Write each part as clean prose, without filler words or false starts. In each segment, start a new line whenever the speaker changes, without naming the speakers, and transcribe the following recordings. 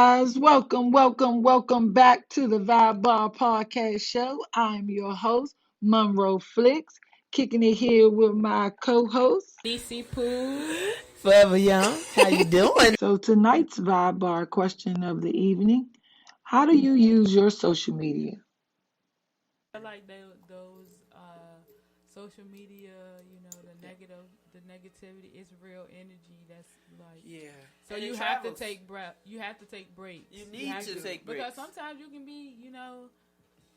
guys. Welcome back to the Vibe Bar Podcast Show. I'm your host, Monroe Flicks, kicking it here with my co-host.
DC Pooh.
Forever Young. How you doing?
So tonight's Vibe Bar question of the evening: how do you use your social media?
I like those social media, the negativity is real energy. That's like So
and
you have to take breath. You have to take breaks.
You need to take breaks
because sometimes you can be,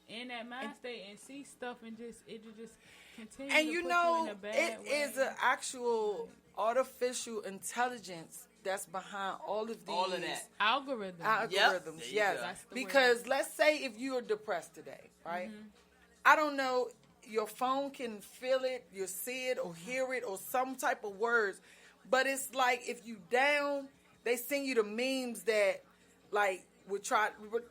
in that mind state and see stuff and it just continue.
And
to
you
put
know,
you in a bad
it
way.
is an actual artificial intelligence that's behind all of these
all of that
algorithms.
algorithms. Yes,
That's the
because
word.
let's say if you are depressed today, right?
Mm-hmm.
I don't know, your phone can feel it, you see it or hear it or some type of words, but it's like if you down, they send you the memes that like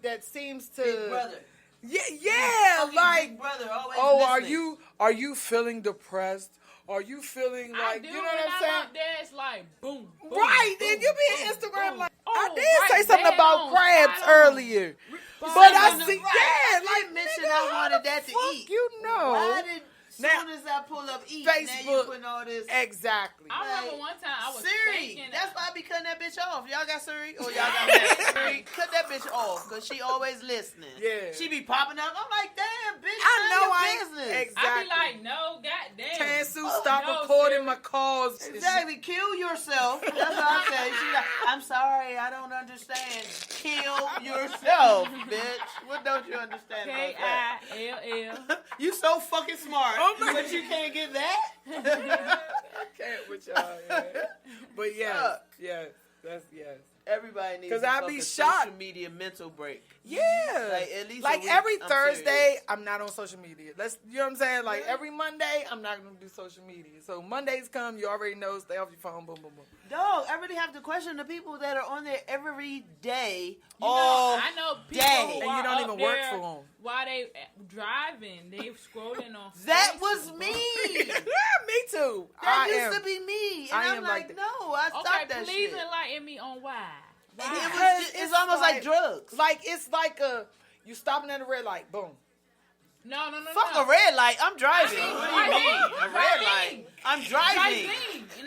that seems to
Big brother.
Yeah, like
Big brother always
oh, are you feeling depressed? Are you feeling
I
like
do
you know
when
what I'm
I'm
saying?
up there, it's like boom, boom
Right,
boom,
then you be
boom,
on Instagram
boom.
like
Oh,
I did
right
say something
there
about
on,
crabs
spot on.
earlier, but I see,
I
like
did mention
nigga,
I
how
wanted
the
that to
fuck
eat.
You know,
Why did
Now,
soon as I pull up eat, now you
Facebook,
putting all this
exactly.
I remember one time I was
Siri.
thinking
That's why I be cutting that bitch off. Y'all got Siri? Or y'all got that? Siri, cut that bitch off because she always listening.
Yeah.
She be popping up. I'm like, damn, bitch,
I know
mind
I
your business.
exactly.
I be like, no, goddamn.
Tansu,
Oh,
stop
no,
recording
Siri.
my calls.
Exactly. Kill yourself. That's what I say. She like, I'm sorry, I don't understand. Kill yourself, bitch. What don't you understand about that?
Kill.
You so fucking smart, but you can't get that?
I can't with y'all. Yeah. But yes, that's yes.
Everybody needs
'Cause
a
I
fucking
be shocked.
social media mental break.
Yeah.
Like, at least
like
a week,
every
I'm
Thursday,
serious.
I'm not on social media. You know what I'm saying? Like every Monday, I'm not going to do social media. So Mondays come, you already know, stay off your phone, boom, boom, boom.
Dog, I really have to question the people that are on there every day.
I know people
day.
who
And you
are
don't
up
even work
there
for 'em.
while they driving. They scrolling on.
That
Facebook.
was me.
Me too.
That
I
used
am.
to be me. And
I
I'm
am
like,
like that.
no, I stopped
Okay,
that
please
shit.
enlighten me on why.
It's almost like drugs.
Like, it's like you stopping at a red light, boom.
No.
Fuck a red light. I'm driving.
I mean,
What do you mean? A red light. I'm driving.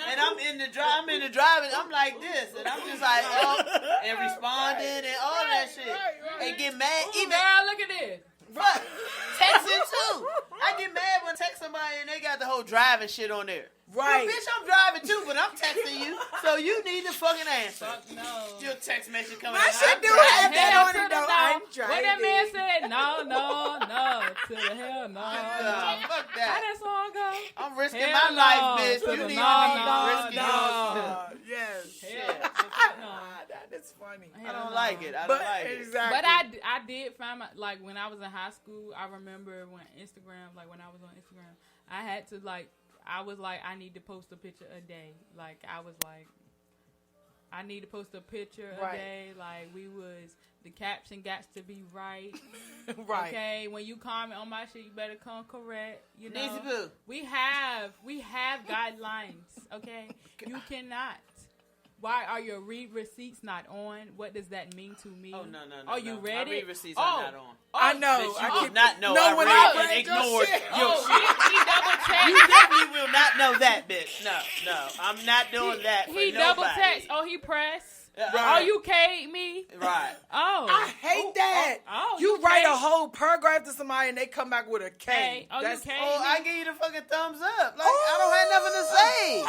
And I'm in the driving. I'm like this, and I'm just like and responding and all that shit, and get mad.
Ooh,
Even
girl, look at this.
fuck texting too. I get mad when I text somebody and they got the whole driving shit on there.
Right.
Well, bitch, I'm driving too, but I'm texting you, so you need to fucking answer.
Fuck no.
Your text message coming.
My
out.
shit
I'm
do
driving.
have that
Hell
on
to
it,
the
though.
no.
I'm
What that man
driving.
said? No. To the hell no.
Fuck
How
that.
that song go?
I'm risking
Hell
my
no.
life, bitch.
To
You
the
need
no,
to be
no,
risking
no.
yours.
Yes.
Hell, no.
That is funny.
I don't like it. I
But
don't like it.
exactly.
But I did find like when I was in high school, I remember when I was on Instagram, I had to I was like, I need to post a picture a day. Like I was like, I need to post a picture a
Right.
day. Like the caption got to be right.
Right.
Okay, when you comment on my shit, you better come correct. You know,
Neezy Boo.
we have guidelines. Okay, you cannot. Why are your read receipts not on? What does that mean to me?
Oh, no.
Are you ready?
My read receipts are not on.
I know.
Bitch, you
I
will not know.
No,
I
when
read
I
and
read your
ignored
shit.
your shit.
He double checked.
You definitely will not know that, bitch. No. I'm not doing that for
He
nobody.
double text. Oh, he pressed.
Right.
Oh, you K'd me.
Right.
Oh,
I hate that.
Oh,
you
you
write a
K.
whole paragraph to somebody and they come back with a K.
K. Oh, you
That's,
K.
Oh, I give you the fucking thumbs up. Like, I don't have nothing to say.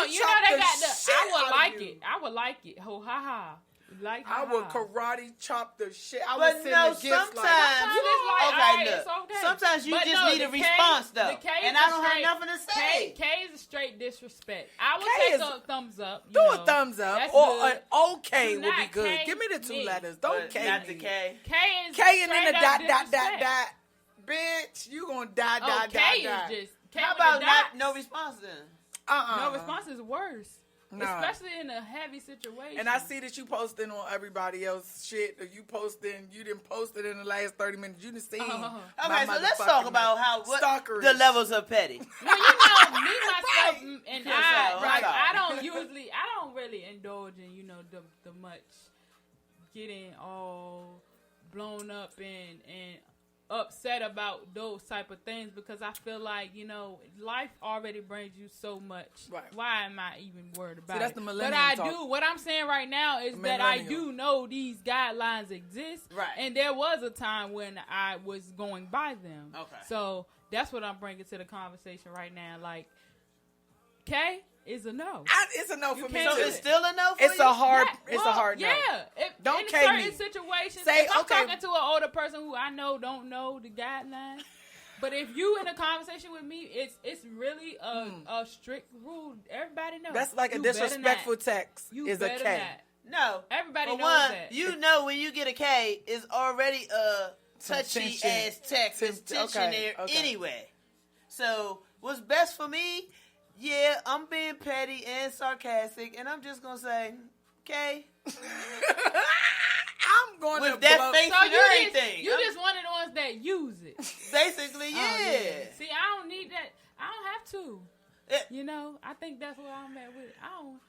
You know they got the.
shit
I would
out of
like
you.
it. I would like it. Oh, ha ha. Like
I would
ha-ha.
karate chop the shit. I
But
would send
no,
the gifts
sometimes,
like,
it's like,
okay,
alright,
look.
it's okay.
Sometimes you
But
just
no,
need a
the K-
response, though.
the K
And
is
I don't
straight-
have nothing to say.
K is straight disrespect. I would
K
take
is-
a thumbs up. You
do
know.
a thumbs up
That's
or
good.
an OK
Do
would be
not
good.
K
Give me the two
me.
letters. Don't
But
K
not
me.
the K.
K is
K and then the
straight
dot,
up
dot, dot,
disrespect.
dot. Bitch, you gonna die,
Oh,
die,
K
die,
is
die.
just. K
How
with
about
the
not
dots.
no response then?
No response is worse.
Nah.
Especially in a heavy situation.
And I see that you posting on everybody else shit, or you didn't post it in the last 30 minutes. You didn't see.
Okay, so let's talk about what
stalkerish.
the levels of petty.
Well, you know, me myself and
Yes,
I
right.
don't really indulge in the much getting all blown up and upset about those type of things, because I feel like, life already brings you so much.
Right.
Why am I even worried about
that's
it?
the millennial
But I
talk.
do. What I'm saying right now is that I do know these guidelines exist.
Right.
And there was a time when I was going by them.
Okay.
So that's what I'm bringing to the conversation right now. Like, K is a no.
It's a no for me.
can't
So
do
it's
it.
still a no for
It's
you?
a hard.
Yeah,
It's
well,
a hard no.
Yeah.
Don't
in
K
certain
me.
situations,
Say,
if I'm
okay.
talking to an older person who I know don't know the guidelines, but if you in a conversation with me, it's really a strict rule. Everybody knows.
That's like a
You better
disrespectful
not.
text.
You
Is a
better
K.
not.
No.
Everybody
For
knows
one,
that.
you know when you get a K, it's already a
Some
touchy
tension.
ass text. There's tension
Okay,
there
okay.
anyway. So what's best for me? Yeah, I'm being petty and sarcastic, and I'm just gonna say, okay,
I'm going
with
to
that
blow.
face
So
and everything.
you just one of the ones that use it.
Basically, yeah.
Oh, yeah. See, I don't need that. I don't have to.
It-
I think that's where I'm at with it. I don't.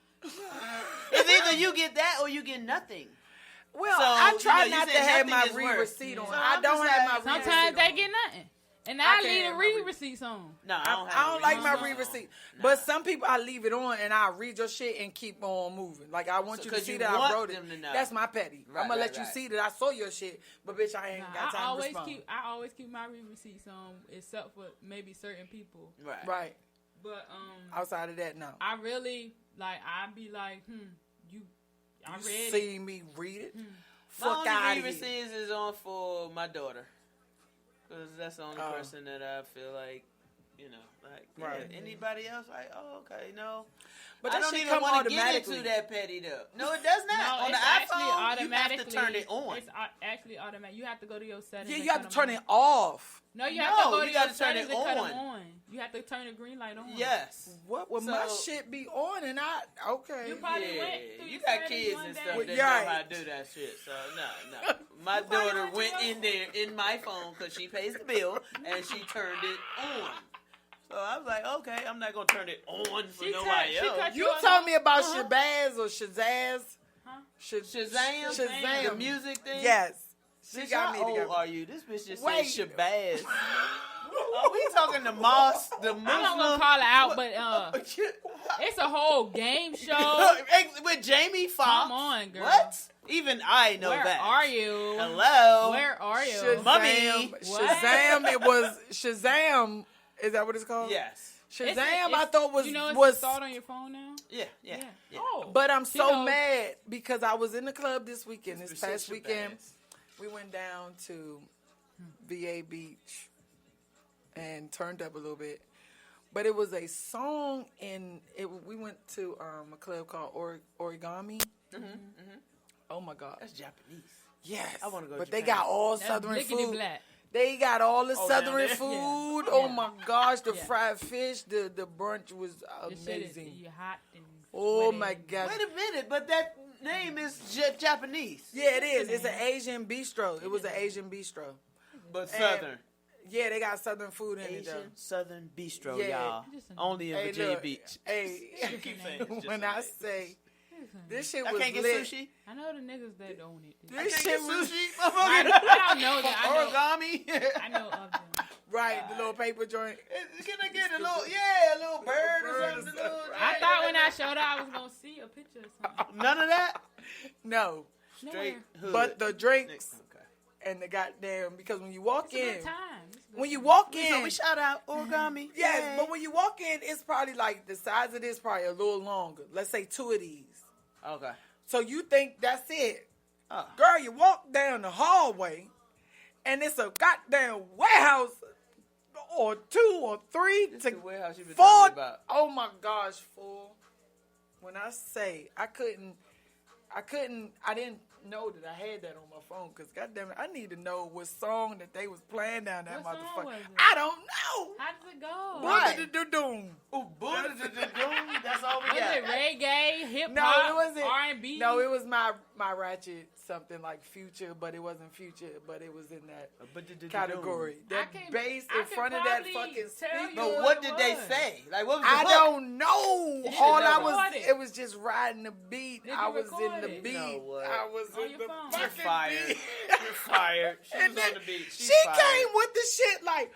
It's either you get that or you get nothing.
Well,
So,
I try
you
not
said
to have
nothing
my
is worse.
receipt on.
So
I
I'm
don't
just
have
like,
my
Sometimes they
receipt
get nothing, and
I
I
can't
leave
have
the
my
read
re-
receipts on.
No,
I don't like my
read
read receipt.
No.
But some people, I leave it on and I read your shit and keep on moving. Like, I want
So,
you to
'cause
see
you
that I
want
wrote it.
them to know.
That's my petty.
Right,
I'm going to
right,
let you
right.
see that I saw your shit, but bitch, I ain't got time to respond.
I always keep my read receipts on, except for maybe certain people.
Right.
Right.
But
Outside of that, no.
I really I be like, I
You
read it.
see me read it?
My
Fuck
only
out
read
of here.
receipts is on for my daughter. Because that's the only
Oh.
person that I feel like,
Right.
anybody else, like, oh, okay, no.
But
I
that
don't
shit
even
come
want to get
automatically.
into that petty though. No, it does not.
No,
On the
it's actually
iPhone, you have
automatically
to turn it on.
It's actually automatic. You have to go to your settings.
Yeah,
and
you have
cut
to
them
turn
on.
it off.
No, you have
No,
to go
you
to
gotta
your
turn it
settings and cut them
on.
on. You have to turn the green light on.
Yes.
What would
So-
my shit be on and I okay?
You probably
Yeah,
went through
you
your
got
settings
kids
one
and
day.
stuff
Well,
that
you're
know
right.
how to do that shit. So no. My
probably
daughter
went to
went
your-
in there in my phone because she pays the bill and she turned it on. So I was like, okay, I'm not gonna turn it on for
She
nobody
cut- she
else.
cut
You
yours
told
off?
me about
Uh-huh.
Shabazz or Shazazz.
Huh?
Shazam,
Shazam.
the music thing.
Yes. She
Bitch,
got
how
me
old
together.
are you? This bitch just
Wait.
said Shabazz. Are we talking the Moss, the Muslim?
I'm not gonna call it out, but it's a whole game show.
With Jamie Foxx.
Come on, girl.
What? Even I know
Where
that.
are you?
Hello.
Where are you?
Shazam.
Mummy.
What?
Shazam. It was Shazam. Is that what it's called?
Yes.
Shazam.
It's-
I thought was
you know it's
was.
installed on your phone now.
Yeah.
Oh,
But I'm
She
so
knows.
mad because I was in the club this weekend. This
Bitch said
past weekend,
Shabazz.
we went down to VA Beach and turned up a little bit. But it was a song we went to a club called Origami. Oh my God.
That's Japanese.
Yes.
I wanna go to
But they
Japan.
got all
that's
Southern
lickety
food.
black.
They got all the
Oh,
Southern
down there?
food.
Yeah.
Oh
Yeah.
my gosh, the
Yeah.
fried fish, the brunch was
This shit is
amazing.
you hot and
Oh
sweaty.
my gosh.
Wait a minute, but that name is Japanese.
Yeah, it is. It's an Asian bistro. It was an Asian bistro.
But
And-
Southern.
Yeah, they got Southern food in it though.
Asian Southern Bistro,
Yeah.
y'all.
Just a-
Only in
Hey,
Virginia
look,
Beach.
Hey,
You keep saying it's just
when
a
I
name.
say this shit
I
was
can't get
lit.
sushi.
I know the niggas that own it.
I
This
can't
shit
get
was
sushi.
I don't know that.
Origami.
I know of them.
right. The little paper joint.
Can I get a little, a little bird or
Bird or
something?
something.
I thought when I showed up, I was gonna see a picture or something.
None of that.
No,
Straight hood.
but the drinks
Okay.
and the goddamn because when you walk
It's a good
in,
time. It's a good
when you
time.
walk
So
in,
we shout out Origami.
yes,
Yay.
but when you walk in, it's probably like the size of this, probably a little longer. Let's say 2 of these.
Okay.
So you think that's it?
Oh.
Girl, you walk down the hallway, and it's a goddamn warehouse, or 2 or 3
This
to
is the warehouse you been
4.
talking about.
Oh my gosh, fool! When I say I didn't know that I had that on my phone because goddamn it, I need to know what song that they was playing down that
What song
motherfucker.
was it?
I don't know.
How does it go?
Right.
Boom.
Ooh, Buddha, that's all we
Was
got.
it reggae, hip
No,
hop,
it wasn't.
R&B?
No, it was my ratchet something like Future, but it wasn't Future, but it was in that category. That
I can-
bass
I
in
can
front of that
probably
fucking
tell you
speaker.
But
what
what
it
did they
was.
say? Like, what was the
I
hook?
don't know.
Did you
All I
record
was,
it?
it was just riding the beat.
Did
I
you
was in
record
the
it?
beat.
You know what?
I was
On
in
your
the
phone.
fucking
You're fired.
beat.
You're fired. She
And
was
then
on the beat. She's
she
fired.
came with the shit like,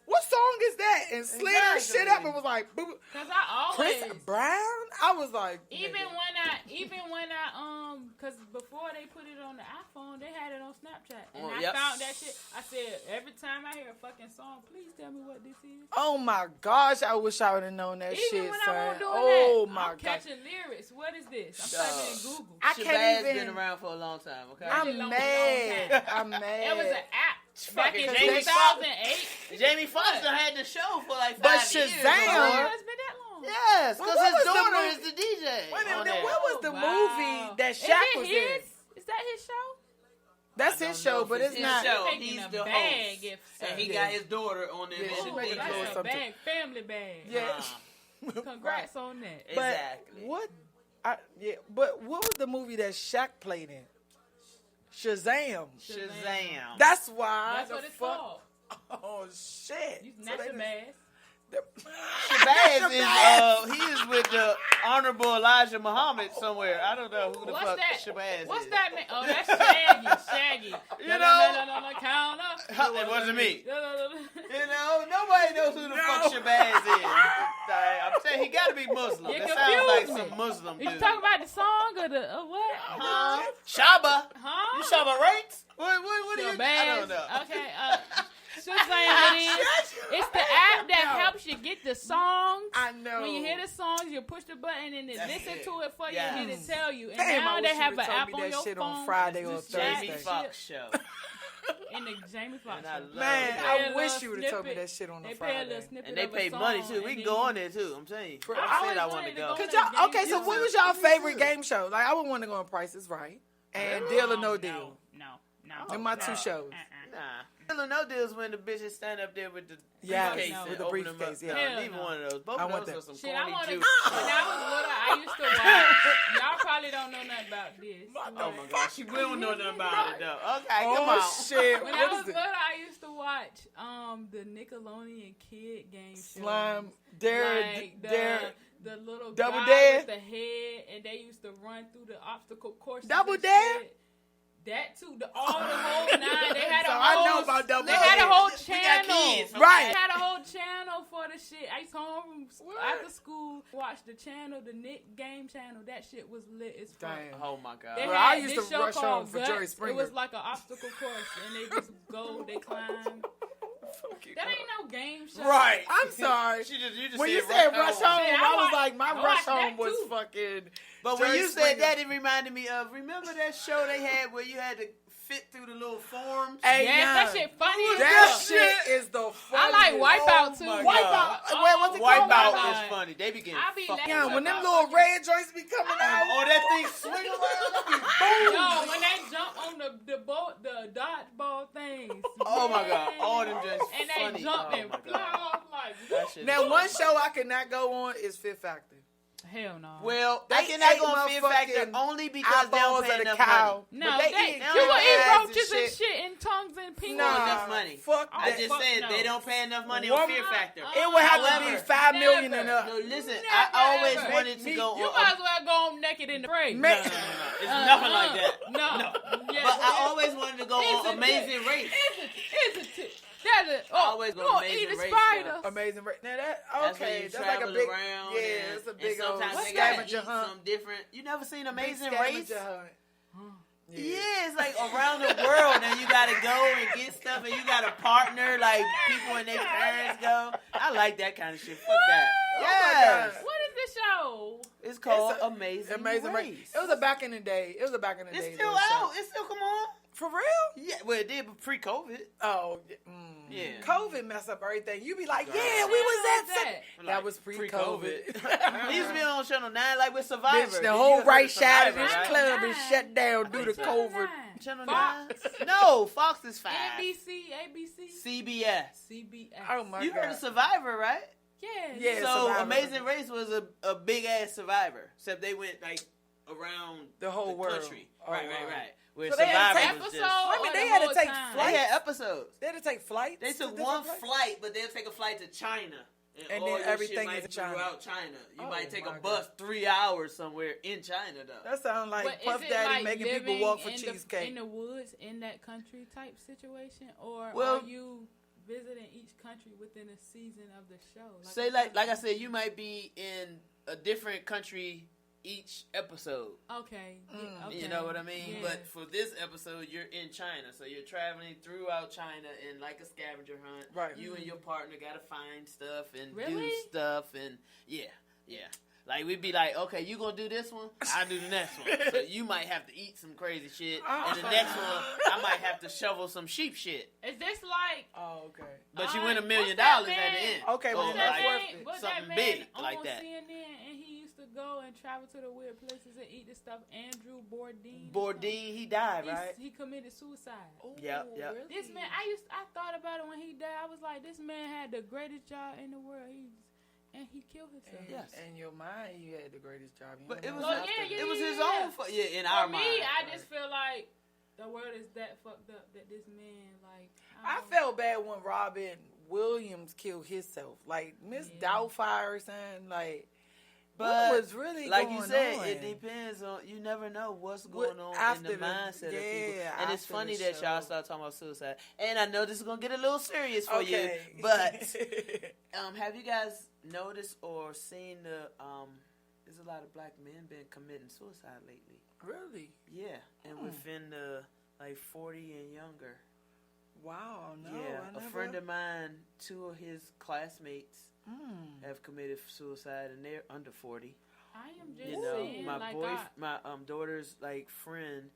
what song is that? And slid her shit up and was like, boo.
Cause I
Chris
always.
Brown? I was like,
Even
nigga.
when I cause before they put it on the iPhone, they had it on Snapchat, and I
yep.
found that shit. I said every time I hear a fucking song, please tell me what this is.
Oh my gosh, I wish I would have known that
Even
shit,
when
son.
I won't do
Oh
that,
my
I'm
gosh.
catching lyrics. What is this? I'm typing in Google.
I
Shabazz
can't even.
been around for a long time, okay?
I'm
I'm
long
mad. I'm mad.
It was an app back in
Fucking Jamie
2008.
Jamie Foxx done had the show for like 5
But
years.
Shazam-
Oh, it's been that long.
Yes, because
Well, what
his
was the
daughter
movie?
is the DJ.
Wait a
on
minute,
there.
what was the
Wow.
movie that
Is
Shaq
it
was
his?
in?
Is that his show?
That's
I
his
don't know
show,
if
but
it's
it's
his
not.
show.
Making
He's
a
the
bag
host.
if so.
And he
Yeah.
got his daughter on there.
Yeah,
with
she
the
making
DJ.
a little
That's a
something.
bag, family bag.
Yeah.
Congrats on that.
But
Exactly.
what was the movie that Shaq played in? Shazam.
Shazam.
That's why.
That's
the
what it's
fuck-
called.
Oh shit.
You
So
snatch
they
a
just-
bag.
Shabazz is he is with the Honorable Elijah Muhammad somewhere. I don't know who the
What's
fuck
that?
Shabazz
What's
is.
that man? Oh, that's Shaggy. Shaggy.
You know?
Counter.
It wasn't me.
No.
You know, nobody knows who the fuck Shabazz is. I'm saying he gotta be Muslim.
You
That sounds like
confused me.
some Muslim dude.
You talking about the song or the what?
Huh? Shaba?
Huh?
You Shaba rates? What do you? I
Shabazz.
don't know.
Okay. Shazam it is. It's the app that helps you get the songs.
I know.
When you hear the songs, you push the button and it
That's
listen
it.
to it for you
Yes.
and then it tell you. And
Damn,
now
I
they
wish
have
you
an
told
app
me
on
that
your
shit
phone.
on Friday or
Just
Jamie
Shaggy
Thursday.
Foxx show.
in the Jamie Foxx
And I
show.
love
Man,
that.
Play a
I wish
little
you would have told me
snippet.
that shit on
They
a
play a little
Friday.
snippet
And they
of a
pay
song,
money too.
and
We can
then
go
you-
on there too. I'm telling you.
For-
I
I
said I
always
want to
wanted to
go.
go
Cause
to
y'all, okay,
Game
so
show.
what was y'all favorite game show? Like I would want to go on Price is Right and Deal or No Deal.
No.
They're my two shows.
Nah. Deal or No Deal's when the bitches stand up there with the
Yeah,
briefcase
no.
and
with the
open them
briefcase,
up.
yeah.
No,
Hell
neither
no.
one of those. Both
I
of
want
those
that.
are some
Shit, I
corny
want to.
juice.
When I was little, I used to watch. Y'all probably don't know nothing about this.
Oh my gosh, she will know nothing about it though. Okay, come
Oh
on.
shit!
When
What
I was
is it?
little, I used to watch the Nickelodeon kid game show.
Slime, Dare,
Like
Dare.
the little
Double
guy
Dare?
with the head, and they used to run through the obstacle courses.
Double
and
Dare?
shit. That too, the whole nine. They had a
So
whole.
I know about Double
They had a
Dare.
whole
We got
channel.
kids,
Right.
They had a whole channel for the shit. I used to come home from after school, watch the channel, the Nick game channel. That shit was lit as fuck.
Damn.
Oh my god.
They
Well,
had
I used
this
to
show
rush home
called
for
Guts.
Jerry Springer.
It was like an obstacle course, and they just go, they climb. That ain't no game show.
Right.
I'm sorry.
You just
When you
said
said
rush
rush
home.
home,
Shit,
I was
watched-
like, my
I
rush
watched
home
that
was
too.
fucking.
But when
Jerry
you said
Springer.
that, it reminded me of, remember that show they had where you had to fit through the little forms?
Hey,
Yes,
yeah.
that shit funny as
That
fuck.
shit is the
I
funniest.
like Wipeout too.
my
Wipeout.
Oh,
Wait, what's it called?
Wipeout
God.
is funny. They be getting
I be
fucked
laughing.
Yeah,
up.
when them little red joints be coming out.
Oh, that thing swing around, that be boom.
Yo, when they jump on the dodgeball things.
Oh my
man.
god, all them just
And they
funny.
jump
Oh
and
my
fly
god.
off like
That shit
Now,
is
one
funny.
show I could not go on is Fear Factor.
hell no.
Well,
They
I cannot
ate
go on Fear Factor
motherfucking
only because they
Eyeballs
don't pay
of the
enough
cow.
money.
no,
But
they,
they eat
you will
ass
eat
and
roaches and
shit.
shit and tongues and peanuts.
Nah.
Nah,
enough money.
fuck
I
that.
just
fuck
said
no.
they don't pay enough money
One-
on Fear Factor.
It would have to be
However,
5 million and
never.
up.
No, listen,
Never,
I always
ever.
wanted to go
You
on.
might as well go home naked in the parade.
Man-
No, it's nothing like that.
No. Yeah,
But I always wanted to go
It's
on
a
Amazing
tip.
Race.
It's a tip. That's it.
I always go
you gonna
Amazing
eat a
Race,
spider.
though.
Amazing. Now that
That's when
okay,
you
that's like a
travel
big
around.
yeah,
and,
it's a
and
big old
sometimes they gotta
scavenger
eat
hunt.
some different. You never seen
Big
Amazing Race?
scavenger hunt.
Yeah, it's like around the world, and you gotta go and get stuff, and you got a partner, like people and their parents go. I like that kind of shit. Fuck that.
Oh my
Yes.
God.
What is this show?
It's called
It's a-
Amazing
Race.
Race.
It was a back in the day. It was a back in the
It's
day.
still
little
out.
show.
It's still come on.
For real?
Yeah, well, it did pre-COVID.
Oh,
Yeah.
COVID messed up everything. You be like,
Girl.
yeah, we was
What
at
that?
that was pre-COVID.
He used to be on Channel 9 like with Survivor.
Bitch, the
You
whole
heard
right
of
side of
Survivor,
this
right?
club is
Nine.
shut down due to
Channel
COVID.
9.
Channel
Fox.
9? No, Fox is 5.
NBC, ABC,
CBS.
CBS.
Oh my
You
god.
heard of Survivor, right?
Yeah.
Yeah,
So
Survivor.
Amazing Race was a big ass Survivor, except they went like around
The whole world.
country.
Oh,
right.
wow.
Where
So they had to
Survivor
take
was
episode.
just.
I mean,
or
they
the
had to
whole
take
time?
They
flights.
had episodes.
They had to take flights.
They
to
took
different
one
places?
flight, but they'll take a flight to China,
And
all
then
your
everything
shit might
is in China.
throughout China. You
Oh,
might take a
my
bus
God.
3 hours somewhere in China, though.
That sounds like
But
Puff
is it
Daddy
like
making people
living
walk for
in
cheesecake.
in the woods in that country type situation, or
Well-
are you visiting each country within a season of the show?
Say like I said, you might be in a different country each episode.
Okay, yeah, okay.
You know what I mean?
Yeah.
But for this episode, you're in China, so you're traveling throughout China in like a scavenger hunt.
Right.
You and your partner gotta find stuff and do
Really?
stuff, and yeah. Like we'd be like, okay, you gonna do this one? I'll do the next one. So you might have to eat some crazy shit, and the next one I might have to shovel some sheep shit.
Is this like?
Oh, okay.
But you
All
win $1
right,
million
what's that
at the
man?
end.
Okay,
Or
well,
What's
that's
that
worth
man?
it.
What's
Something
that man
big
on
like that.
CNN, and he used to go and travel to the weird places and eat the stuff. Andrew Bourdain.
Bourdain, he died, right?
He committed suicide.
Yep.
Really?
This man, I thought about it when he died. I was like, this man had the greatest job in the world. And he killed himself.
Yes.
In your mind, you had the greatest job. You
But
don't
it was
know
Oh,
after
yeah,
that.
it was his
yeah.
own in
For
our
me,
mind.
I just feel like the world is that fucked up that this man, like,
I
don't-
felt bad when Robin Williams killed himself. Like Miss
Yeah.
Doubtfire saying, like,
But
what was really
like
going
you said,
on?
it depends on. You never know what's
What-
going on
after
in the mindset of people.
yeah,
And it's
after
funny
the
that y'all
show.
start talking about suicide. And I know this is gonna get a little serious for
Okay.
you, but have you guys noticed or seen the? There's a lot of black men been committing suicide lately.
Really?
Yeah, and within the like 40 and younger.
Wow, no.
Yeah,
I
a
never...
friend of mine, 2 of his classmates have committed suicide, and they're under 40.
I am just
You know,
saying,
my
like,
my daughter's like friend,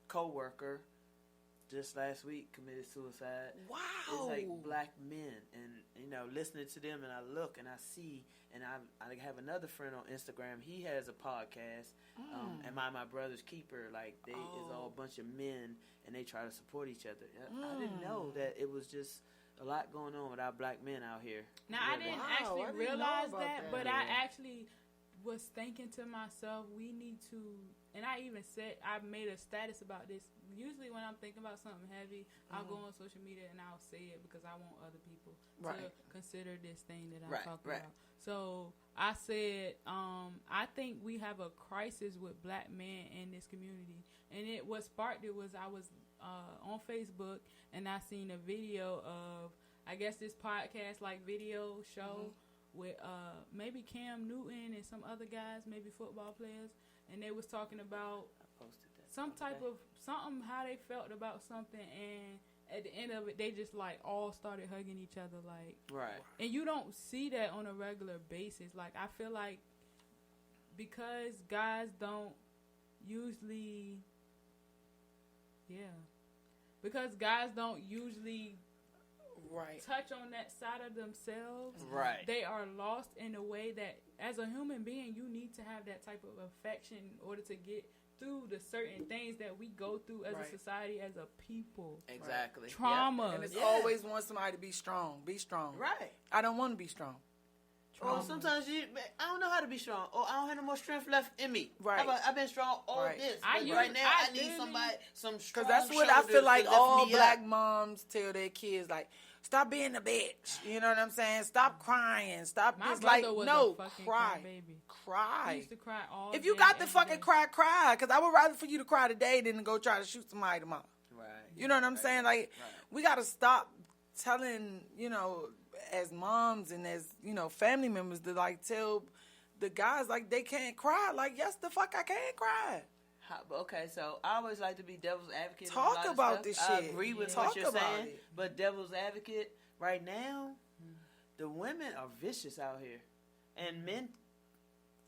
co-worker, just last week committed suicide.
Wow.
It's like black men, and you know, listening to them, and I look and I see, and I have another friend on Instagram. He has a podcast. Am I my brother's keeper? Like they is all a bunch of men, and they try to support each other. I didn't know that it was just a lot going on with our black men out here.
now I
Really.
didn't
Wow,
actually
I didn't know
realize
about
that,
that.
but
Yeah.
I actually was thinking to myself, we need to, and I even said, I made a status about this. Usually when I'm thinking about something heavy, I'll go on social media and I'll say it because I want other people to
Right.
consider this thing that I'm
Right,
talking
right.
about. So I said, I think we have a crisis with black men in this community. And what sparked it was I was on Facebook and I seen a video of, I guess, this podcast like video show with maybe Cam Newton and some other guys, maybe football players, and they was talking about
I posted that.
some type of something, how they felt about something, and at the end of it, they just like all started hugging each other, like.
Right.
And you don't see that on a regular basis. Like, I feel like because guys don't usually,
Right.
touch on that side of themselves,
Right.
they are lost in a way that as a human being, you need to have that type of affection in order to get through the certain things that we go through as
Right.
a society, as a people.
Exactly.
Trauma.
And it's
Yeah.
always want somebody to be strong. Be strong.
Yep. Right.
I don't want to be strong.
Or sometimes I don't know how to be strong. Or I don't have no more strength left in me.
Right.
I've been strong all
Right.
this.
I
But
use-
right now,
I
I need
literally-
somebody, some strong
Because that's what I feel
shoulders
like
to lift
all
me
black
up.
moms tell their kids, like, stop being a bitch. You know what I'm saying? Stop crying. Stop
My
this.
brother
Like,
was
no,
a fucking
cry.
baby. He
Cry.
used to cry all
If you
day,
got to
every
fucking
day.
cry, cry. Because I would rather for you to cry today than to go try to shoot somebody tomorrow.
Right.
You know what I'm saying? Like, we got to stop telling, as moms and as, family members to, like, tell the guys, like, they can't cry. Like, yes, the fuck I can't cry.
Okay, so I always like to be devil's advocate. on a
Talk
lot of
about
stuff.
this
I
shit.
agree with
Talk
what you're
about
saying,
it.
but devil's advocate right now, the women are vicious out here, and men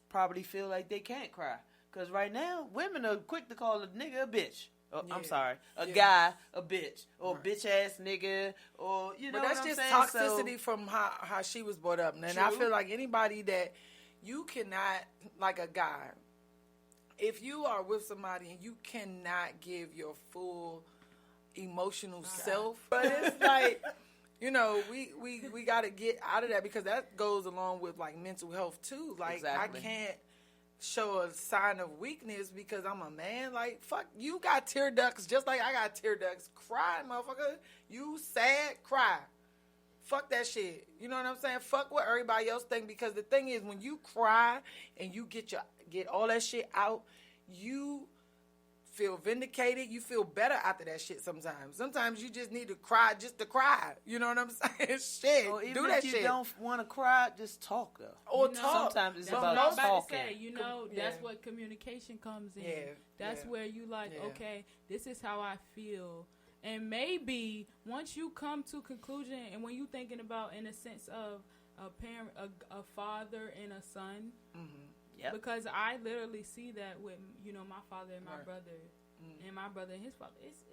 probably feel like they can't cry because right now women are quick to call a nigga a bitch. Oh,
Yeah.
I'm sorry, a
Yeah.
guy a bitch or bitch ass nigga or you know
But that's
what I'm
just
saying?
toxicity from how she was brought up. And I
True.
feel like anybody that you cannot, like a guy, if you are with somebody and you cannot give your full emotional self, but it's like, we got to get out of that because that goes along with like mental health too. Like
Exactly.
I can't show a sign of weakness because I'm a man. Like, fuck, you got tear ducts just like I got tear ducts. Cry, motherfucker. You sad, cry. Fuck that shit. You know what I'm saying? Fuck what everybody else think, because the thing is, when you cry and you get all that shit out, you feel vindicated. You feel better after that shit sometimes. Sometimes you just need to cry just to cry. You know what I'm saying? Shit.
Or even
do that
if you
shit.
don't want to cry, just talk though.
Or
You know,
talk.
Sometimes it's
That's
about
what I'm about
talking.
to say. You know,
Yeah.
that's what communication comes in.
Yeah,
That's
yeah,
where you like,
yeah.
okay, this is how I feel. And maybe once you come to conclusion, and when you thinking about in a sense of a parent, a father and a son,
Yep.
because I literally see that with, you know, my father and my
Right.
brother, and my brother and his father. It's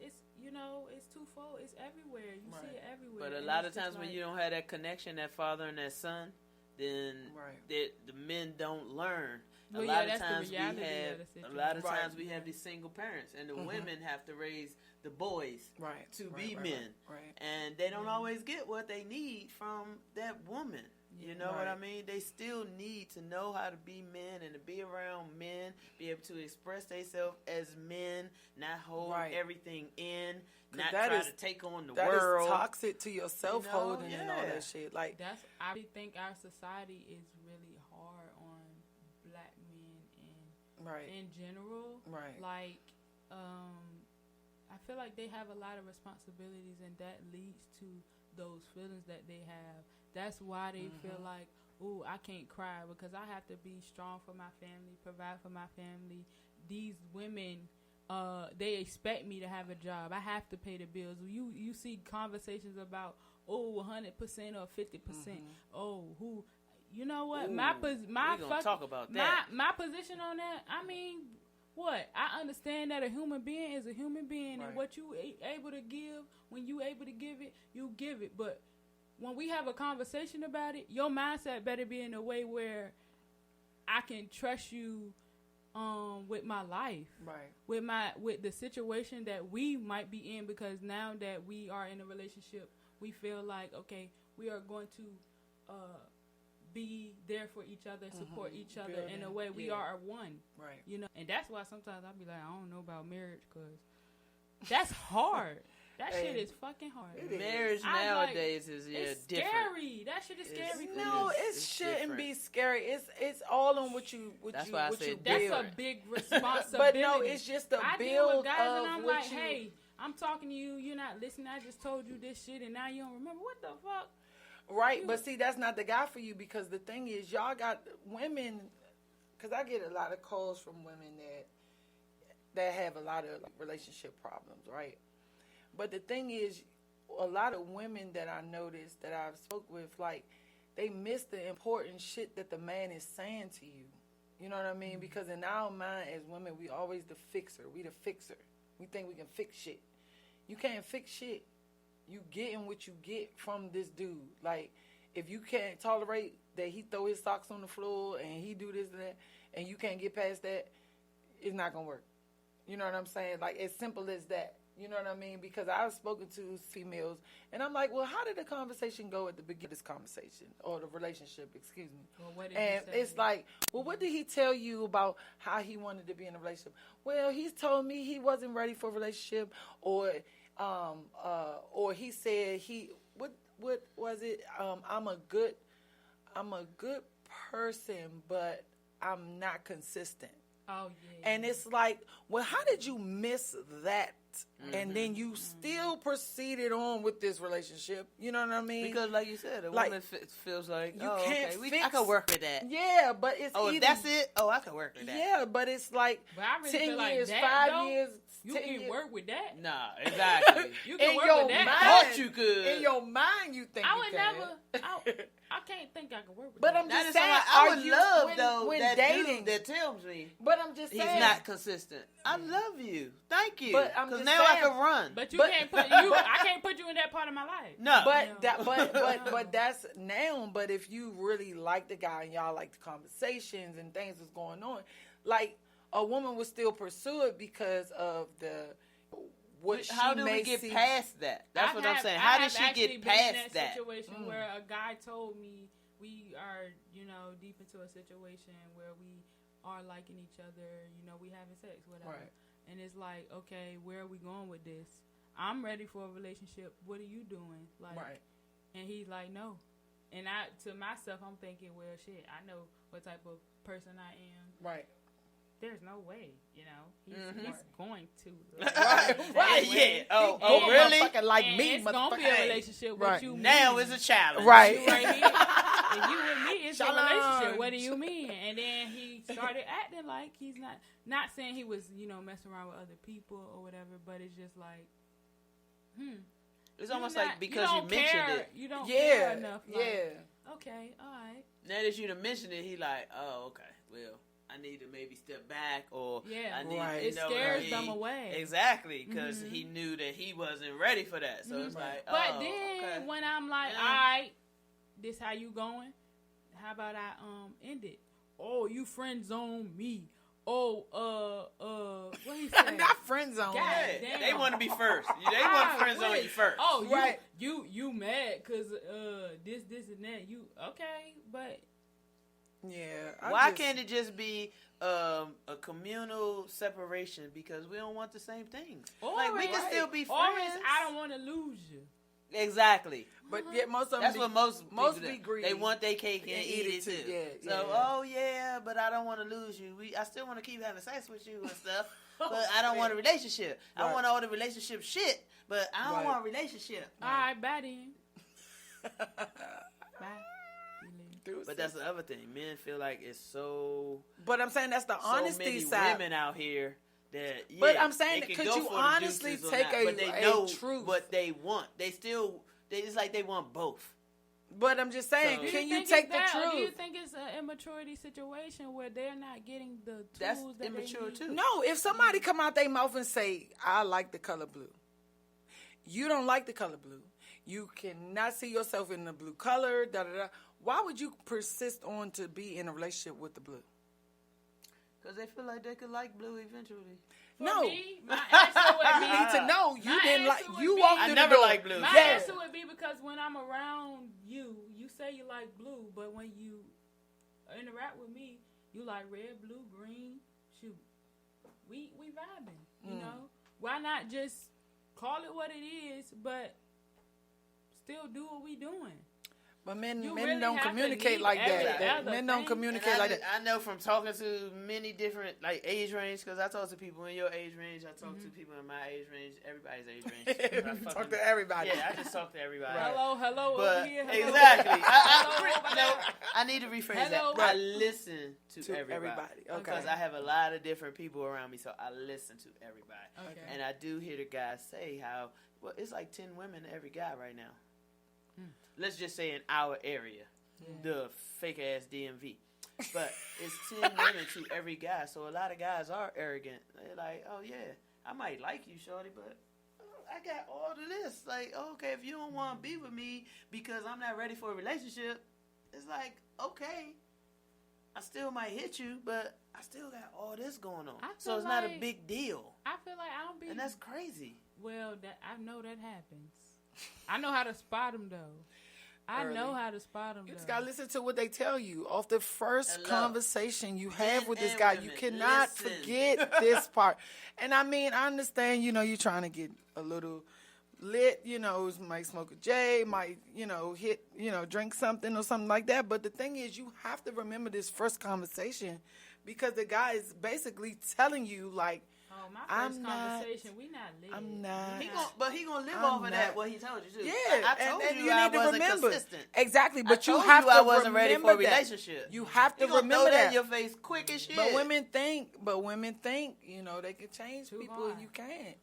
you know, it's twofold. It's everywhere. You see
Right.
it everywhere.
But a
And
lot
it's
of
just
times when
like-
you don't have that connection, that father and that son, then
Right.
the men don't learn.
Well,
a
yeah,
lot of
that's the
times we
reality of
have
the
a
situation.
lot of
Right.
times we have these single parents, and the women have to raise the boys
Right.
to
Right,
be
right,
men,
Right.
and they don't always get what they need from that woman. You know what I
Right.
mean? They still need to know how to be men and to be around men, be able to express themselves as men, not hold
Right.
everything in, not
that
try
is-
to take on the
That
world.
is toxic to your self-holding and all
yeah.
that shit. Like,
I really think our society is really hard on black men and
right.
in general.
Right.
Like, I feel like they have a lot of responsibilities, and that leads to those feelings that they have. That's why they feel like, oh, I can't cry because I have to be strong for my family, provide for my family. These women, they expect me to have a job. I have to pay the bills. You see conversations about, oh, 100% or 50%. Oh, who, you know what?
Ooh,
my
we gonna talk about that.
My position on that. I mean, what? I understand that a human being is a human being,
Right.
and what you able to give, when you able to give it, you give it. But when we have a conversation about it, your mindset better be in a way where I can trust you with my life,
Right.
with the situation that we might be in, because now that we are in a relationship, we feel like, okay, we are going to be there for each other, support each other in a
Building,
way. We
yeah.
are one,
Right.
you know. And that's why sometimes I be like, I don't know about marriage, because that's hard. That shit is fucking hard.
It is.
Marriage
I like-
nowadays is
It's
different.
scary. That shit is scary.
It
No,
is-
it
it's
shouldn't
different.
be scary. It's all on what you
That's why I
what you
said
That's
build.
a big
But
responsibility.
no, it's just the
I deal
build
with guys
of
and I'm
what
like,
you.
hey, I'm talking to you. You're not listening. I just told you this shit, and now you don't remember. What the fuck?
Right, but see, that's not the guy for you, because the thing is, y'all got women. Because I get a lot of calls from women that have a lot of relationship problems, right? But the thing is, a lot of women that I noticed that I've spoke with, like, they miss the important shit that the man is saying to you. You know what I mean? Because in our mind as women, we always the fixer. We the fixer. We think we can fix shit. You can't fix shit. You getting what you get from this dude. Like, if you can't tolerate that he throw his socks on the floor and he do this and that, and you can't get past that, it's not gonna work. You know what I'm saying? Like, as simple as that. You know what I mean? Because I've spoken to females, and I'm like, well, how did the conversation go at the beginning of this conversation, or the relationship, excuse me?
Well, what did
And
he say?
it's like, well, what did he tell you about how he wanted to be in a relationship? Well, he's told me he wasn't ready for a relationship, or he said what was it? I'm a good person, but I'm not consistent.
Oh yeah.
And it's like, well, how did you miss that? And then you still proceeded on with this relationship. You know what I mean?
Because, like you said, a
Like,
woman feels like,
you
oh,
can't
okay, I
fix-
can work with that.
yeah, but it's
Oh, if
either,
that's it, oh, I can work with that.
Yeah, but it's like
But I really
10
feel like
years,
that,
5
though,
years.
you
10
can
years.
work with that.
Nah, exactly.
You can
In
work
your
with that.
mind,
Thought you could.
In your mind, you think
I
you
would
can.
never. I can't think I can work with
But
that.
I'm
That
just
is
saying,
something I
are
would
you
love,
when,
though,
when
that
dating?
dude that tells me
But I'm just
he's
saying,
not consistent. I love you. Thank you.
But I'm
Because
just
now I
saying-
can run.
But you
But-
can't put you. I can't put you in that part of my life.
No.
But
No.
that, but
No.
but that's now. But if you really like the guy and y'all like the conversations and things that's going on, like, a woman would still pursue it because of what she
how do
may
we get
see.
past that? That's what I'm saying. How did she get past that?
Situation where a guy told me we are, deep into a situation where we are liking each other. We having sex, whatever.
Right.
And it's like, okay, where are we going with this? I'm ready for a relationship. What are you doing? Like,
Right.
And he's like, no. And I, to myself, I'm thinking, well, shit, I know what type of person I am.
Right.
There's no way, you know, he's going to.
Right.
Yeah. Oh,
And-
really?
Motherfucker like
and
me,
it's gonna be
motherfucker.
a relationship with
Right.
you.
Now
me.
it's a challenge.
Right.
You right here. If you with me, it's a
Challenge.
relationship. What do you mean? And then he started acting like he's not saying he was, you know, messing around with other people or whatever, but it's just like,
It's almost
you're
like
not-
because you
don't
mentioned
care.
it.
You don't
Yeah.
care enough. Like,
Yeah.
okay, all right.
Now that you done mentioned it, he like, oh, okay, well, I need to maybe step back, or
Yeah.
I need,
Right.
you
It
know,
scares
I
them
mean,
away.
Exactly, because he knew that he wasn't ready for that. So it's like, oh,
But then
okay.
when I'm like,
Yeah.
all right, this how you going? How about I end it? Oh, you friend zone me. Oh, what he said?
Not friend zone.
God
Yeah,
damn.
they want to be first. They want friends on you first.
Oh,
Right.
You mad because this and that. You okay? But
Yeah.
Why can't it just be a communal separation? Because we don't want the same things. Like we can still be
Or
friends.
it's, I don't want to lose you.
Exactly.
But yet most of them
That's what most
most
people
be
do.
greedy.
They want their cake and eat it too.
Yeah,
So,
yeah.
oh yeah, but I don't want to lose you. I still want to keep having sex with you and stuff. But I don't want a relationship. I
Right.
want all the relationship shit, but I don't
Right.
want a relationship.
All right, bye then. Bye. You leave.
But that's the other thing. Men feel like it's so
But I'm saying that's the honesty
many
side.
women out here that. Yeah,
But I'm saying,
they can
could
go
you
for the
honestly
deuces or
take
not,
a-
but they
a
know
truth?
what they want. It's like they want both.
But I'm just saying,
So-
can
Do
you
think
take
it's
the
that, or do you
truth?
think it's an immaturity situation where they're not getting the tools
That's
that
immature
they need?
too.
No, if somebody come out their mouth and say, I like the color blue. You don't like the color blue. You cannot see yourself in the blue color, da-da-da. Why would you persist on to be in a relationship with the blue?
Because they feel like they could like blue eventually.
For
No.
me, my answer would
You
be,
need to know. You
My
didn't like.
answer would
You
be-
walked
I
through
never
the door.
liked blue.
my
Yeah.
answer would be because when I'm around you, you say you like blue, but when you interact with me, you like red, blue, green. Shoot, we vibing. You know, why not just call it what it is, but still do what we doing?
But men
You
don't
really have to
communicate
leave
like
every
that.
other
Men don't
thing.
communicate
And
like that.
I know from talking to many different like age range, because I talk to people in your age range. I talk to people in my age range. Everybody's age range.
You talk to everybody.
Yeah, I just talk to everybody.
Hello,
But
over here. Hello.
exactly,
Hello, over
no,
there.
I need to rephrase
Hello.
that. I listen to
To
everybody.
everybody, okay.
Because I have a lot of different people around me, so I listen to everybody.
Okay.
And I do hear the guys say how it's like 10 women to every guy right now. Let's just say in our area, the fake ass DMV. But it's 10 women to every guy, so a lot of guys are arrogant. They're like, oh yeah, I might like you, shorty, but I got all of this. Like, okay, if you don't want to be with me because I'm not ready for a relationship, it's like, okay, I still might hit you, but I still got all this going on.
I
So
feel
it's not a
like-
big deal.
I feel like I don't be.
And that's crazy.
Well, that I know that happens. I know how to spot them though. I
Early.
know how to spot them.
You just
though.
gotta listen to what they tell you off the first
Hello.
conversation you have
Men
with this
and
guy.
women,
You cannot
listen.
forget this part. And I mean, I understand. You're trying to get a little lit. Might smoke a J, might hit, drink something or something like that. But the thing is, you have to remember this first conversation because the guy is basically telling you like,
Oh, my
I'm
first
not-
conversation, we not lit.
I'm not.
He gonna live
I'm
off of
not-
that. What he told you too.
Yeah,
I told
and
you,
you
I
need to
wasn't
remember
consistent.
exactly. But
I
you
told
have
you
to
I wasn't ready for a
remember that.
relationship.
You have to
He gonna
remember
throw that
that.
in your face quick as shit.
But women think, they can change
Too
people
hard.
and you can't.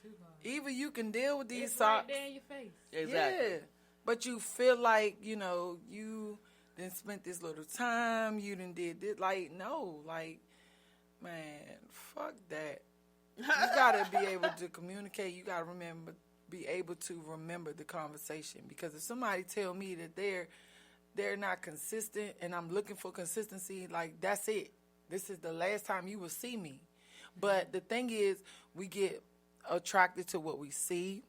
Too hard.
Either you can deal with these
It's right
socks.
there in your face.
Exactly.
Yeah. But you feel like, you done spent this little time, you done did this. Like, no, like, man, fuck that. You gotta be able to communicate. You gotta be able to remember the conversation. Because if somebody tell me that they're not consistent and I'm looking for consistency, like, that's it. This is the last time you will see me. But the thing is, we get attracted to what we see,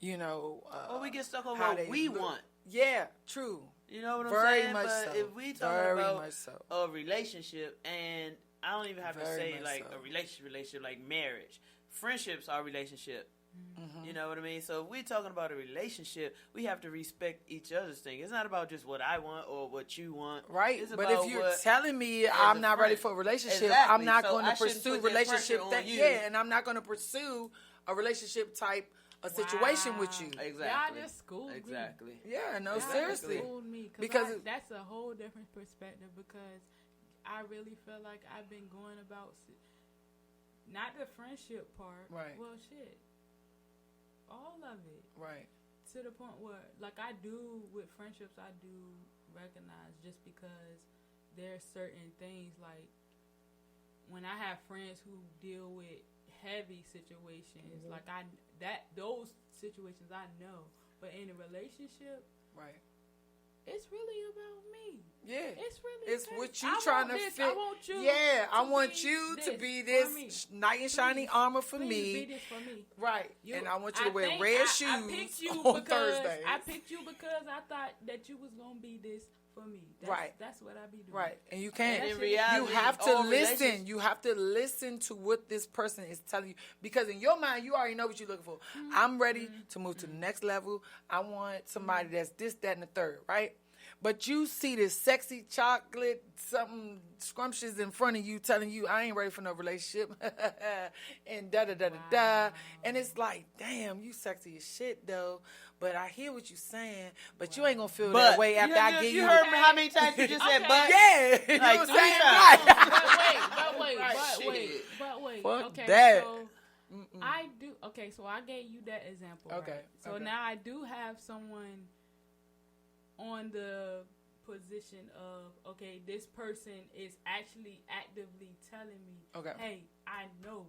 Or we get stuck on
how
what
they
we
look.
want.
Yeah, true.
You know what I'm
Very
saying?
much
But
so.
if we talking
Very
about
much so.
a relationship, and I don't even have to
Very
say
much
like
so.
a relationship like marriage. Friendships are a relationship. You know what I mean? So if we're talking about a relationship, we have to respect each other's thing. It's not about just what I want or what you want.
Right.
It's
But
about
if you're
what,
telling me
as
I'm
a
not ready
friend.
for a relationship,
Exactly.
I'm not
So
going
I
to
shouldn't
pursue
put that
relationship
pressure on you.
and I'm not going to pursue a relationship type of situation with you.
Exactly.
Y'all just schooled me.
Exactly.
Yeah, no,
Y'all
seriously.
just schooled me
Because
that's a whole different perspective. Because I really feel like I've been going about not the friendship part.
Right.
Well, shit. All of it.
right.
To the point where, like, I do with friendships, I do recognize just because there's certain things, like, when I have friends who deal with heavy situations, like, those situations I know, but in a relationship,
Right.
it's really about me.
Yeah.
It's
what you
I
trying
want
to
this,
fit.
I want you.
Yeah, I
to
want
be
you to
this
be
for
this
me.
knight in shining
Please,
armor for
Please
me.
be this for me.
Right.
You-
And I want you to wear
think
red
I
shoes
picked you
on
because
Thursdays.
I picked you because I thought that you was gonna be this for me.
Right.
That's what I be doing.
Right. And you can't.
And
in
that
reality,
You have to
all
listen.
relationships-
You have to listen to what this person is telling you. Because in your mind, you already know what you're looking for. I'm ready to move to the next level. I want somebody that's this, that, and the third, right? But you see this sexy chocolate, something scrumptious in front of you telling you, I ain't ready for no relationship. And da-da-da-da-da. And it's like, damn, you sexy as shit, though. But I hear what you're saying. But you ain't going to feel that way after I give you.
You heard me how many times you just said
Okay.
but?
Yeah. You know
Like
what I'm
3
saying?
times.
Right.
But wait.
Fuck
Okay,
that.
so I do. Okay, so I gave you that example.
Okay,
Right? So
okay.
now I do have someone on the position of, okay, this person is actually actively telling me,
Okay.
hey, I know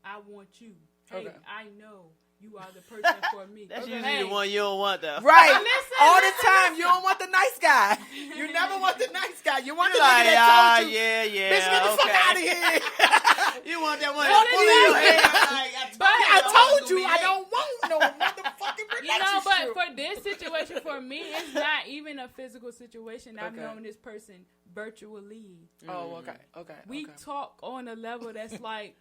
I want you. Hey,
Okay.
I know you are the person for me.
That's
Okay.
usually
Hey,
the one you don't want, though.
Right.
Listen,
All the
listen,
time. You don't want the nice guy. You never want the nice guy. You want the
You're
nigga
like,
that told you,
yeah,
bitch, get the
okay.
fuck out of here.
You want that one
Well,
that's full of your
exactly.
hair. Like,
But
I told you I
I
don't want no motherfucking
You
relationship.
know, but for this situation, for me, it's not even a physical situation. I've
Okay.
known this person virtually.
Oh, okay.
We
okay.
talk on a level that's like,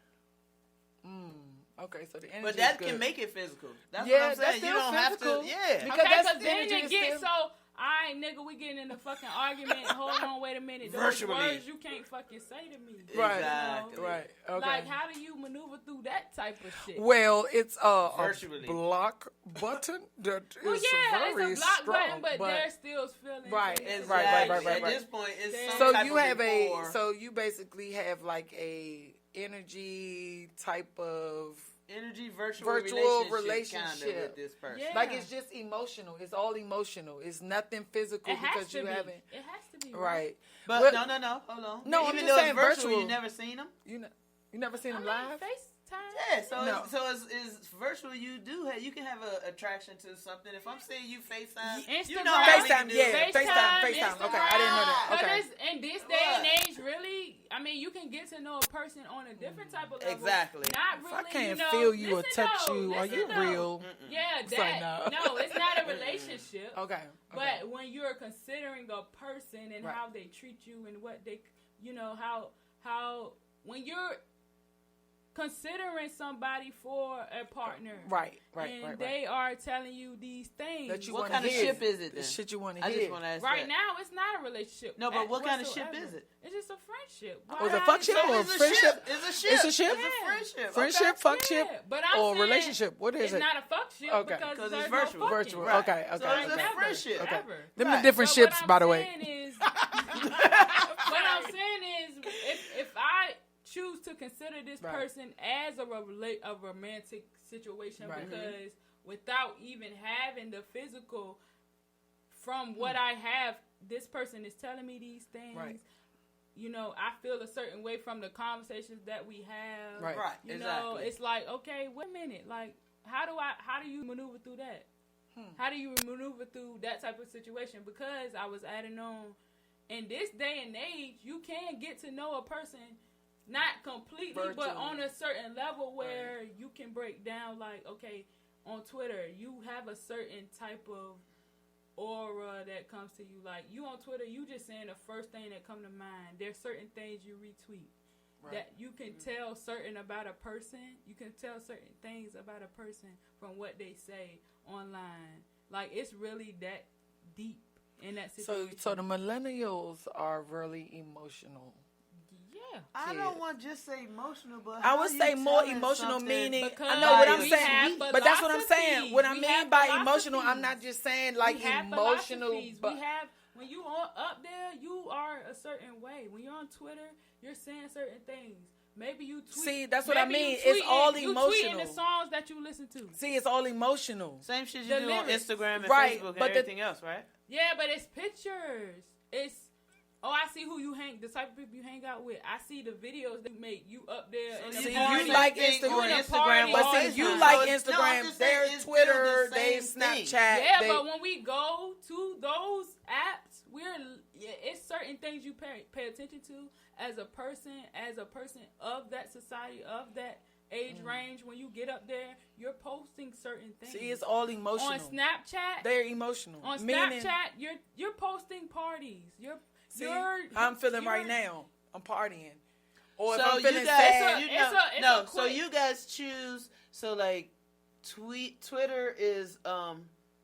Okay, so the energy
But that
is good.
can make it physical. That's
Yeah,
what I'm
that's
saying. You
still
don't
physical.
have to. Yeah.
Because
okay,
that's
because
the
then
energy
it
is
gets
still-
so, all right, nigga, we getting in a fucking argument. Hold on, wait a minute. Those
Virtually.
words you can't fucking say to me.
Right.
Exactly.
Right. Okay.
Like, how do you maneuver through that type of shit?
Well, it's a
Virtually.
block button that is
Well, yeah,
very
it's a block
strong.
button, but there's still feelings.
Right.
and it's
Right.
At this point, it's some
So
type
you
of
have
rapport.
so you basically have like a energy type of
energy virtual
relationship.
kinda with this person.
Yeah.
like it's just emotional. It's all emotional. It's nothing physical
It has
because
to
you
be.
haven't
It has to be.
right.
But
What-
no, hold on.
No, I'm
even
just
though
saying
it's virtual,
virtual.
you never seen them.
You never seen
I
them
mean,
live?
FaceTime.
Yeah, so
No.
it's virtual. You can have a attraction to something. If I'm seeing you FaceTime, you
Instagram.
know how we can
FaceTime,
do
yeah,
it.
FaceTime. Okay, I didn't know that.
But
Okay.
it's, in this day and age, really, I mean, you can get to know a person on a different type of level.
Exactly.
Not
If
really,
I can't
you know,
feel you or
listen
touch
though,
you, are
listen
you
though.
real?
Yeah,
It's like,
that.
no.
No, it's not a relationship.
Okay.
But when you're considering a person and
Right.
how they treat you and what they, you know, how when you're considering somebody for a partner,
Right.
and they are telling you these things.
That you
What
wanna
kind of
hear.
ship is it
The
then?
shit you want to
I
hear.
just want to ask
Right
that.
now, it's not a relationship.
No, but what kind of ship
whatsoever.
is it?
It's just a friendship.
Oh, it's a
Why
fuck
is
ship
it-
or a
It's a
friendship?
ship. It's a ship.
It's a ship?
It's a friendship.
Friendship,
Okay.
fuck ship,
but I'm
or
saying
relationship? What is
it's
it?
not a fuck ship
Okay.
because
Because
there's
it's
no
virtual.
fucking.
Virtual.
Right.
Okay.
So
Okay.
it's a
Never,
friendship.
Okay.
ever.
Them
Right.
the different
But
ships,
what
by the
I'm
way.
saying is, what I'm saying is, if I choose to consider this
Right.
person as a romantic situation,
Right.
because without even having the physical, from what I have, this person is telling me these things.
Right.
You know, I feel a certain way from the conversations that we have.
Right.
Right.
You
Exactly.
know, it's like, okay, wait a minute. Like, how do you maneuver through that? How do you maneuver through that type of situation? Because I was adding on, in this day and age, you can get to know a person, not completely, but
Virtually.
on a certain level where you can break down, like, okay, on Twitter, you have a certain type of aura that comes to you. Like, you on Twitter, you just saying the first thing that come to mind. There's certain things you retweet. that you can tell certain about a person. You can tell certain things about a person from what they say online. Like, it's really that deep in that situation.
So the millennials are really emotional.
Yeah.
I don't want to just say emotional, but
I would say more emotional meaning. I know what I'm saying, but that's what I'm saying. What I mean by emotional, I'm not just saying like emotional, but
we have, when you are up there, you are a certain way. When you're on Twitter, you're saying certain things. Maybe you tweet.
See, that's what I mean. It's all emotional.
You tweeting the songs that you listen to.
See, it's all emotional.
Same shit you do on Instagram and
right,
Facebook and
but
everything else, right?
Yeah, but it's pictures. It's, oh, I see who you the type of people you hang out with. I see the videos they make you up there.
So
in the
see,
party.
you like
on
Instagram, but see, you like Instagram. There's Twitter, there's Snapchat.
Yeah, but when we go to those apps, it's certain things you pay attention to as a person of that society, of that age range. When you get up there, you're posting certain things.
See, it's all emotional.
On Snapchat,
they're emotional.
On Snapchat, you're posting parties.
I'm feeling right now. I'm partying. Or
so
if I'm feeling
you guys,
sad.
So you guys choose. So like, Twitter is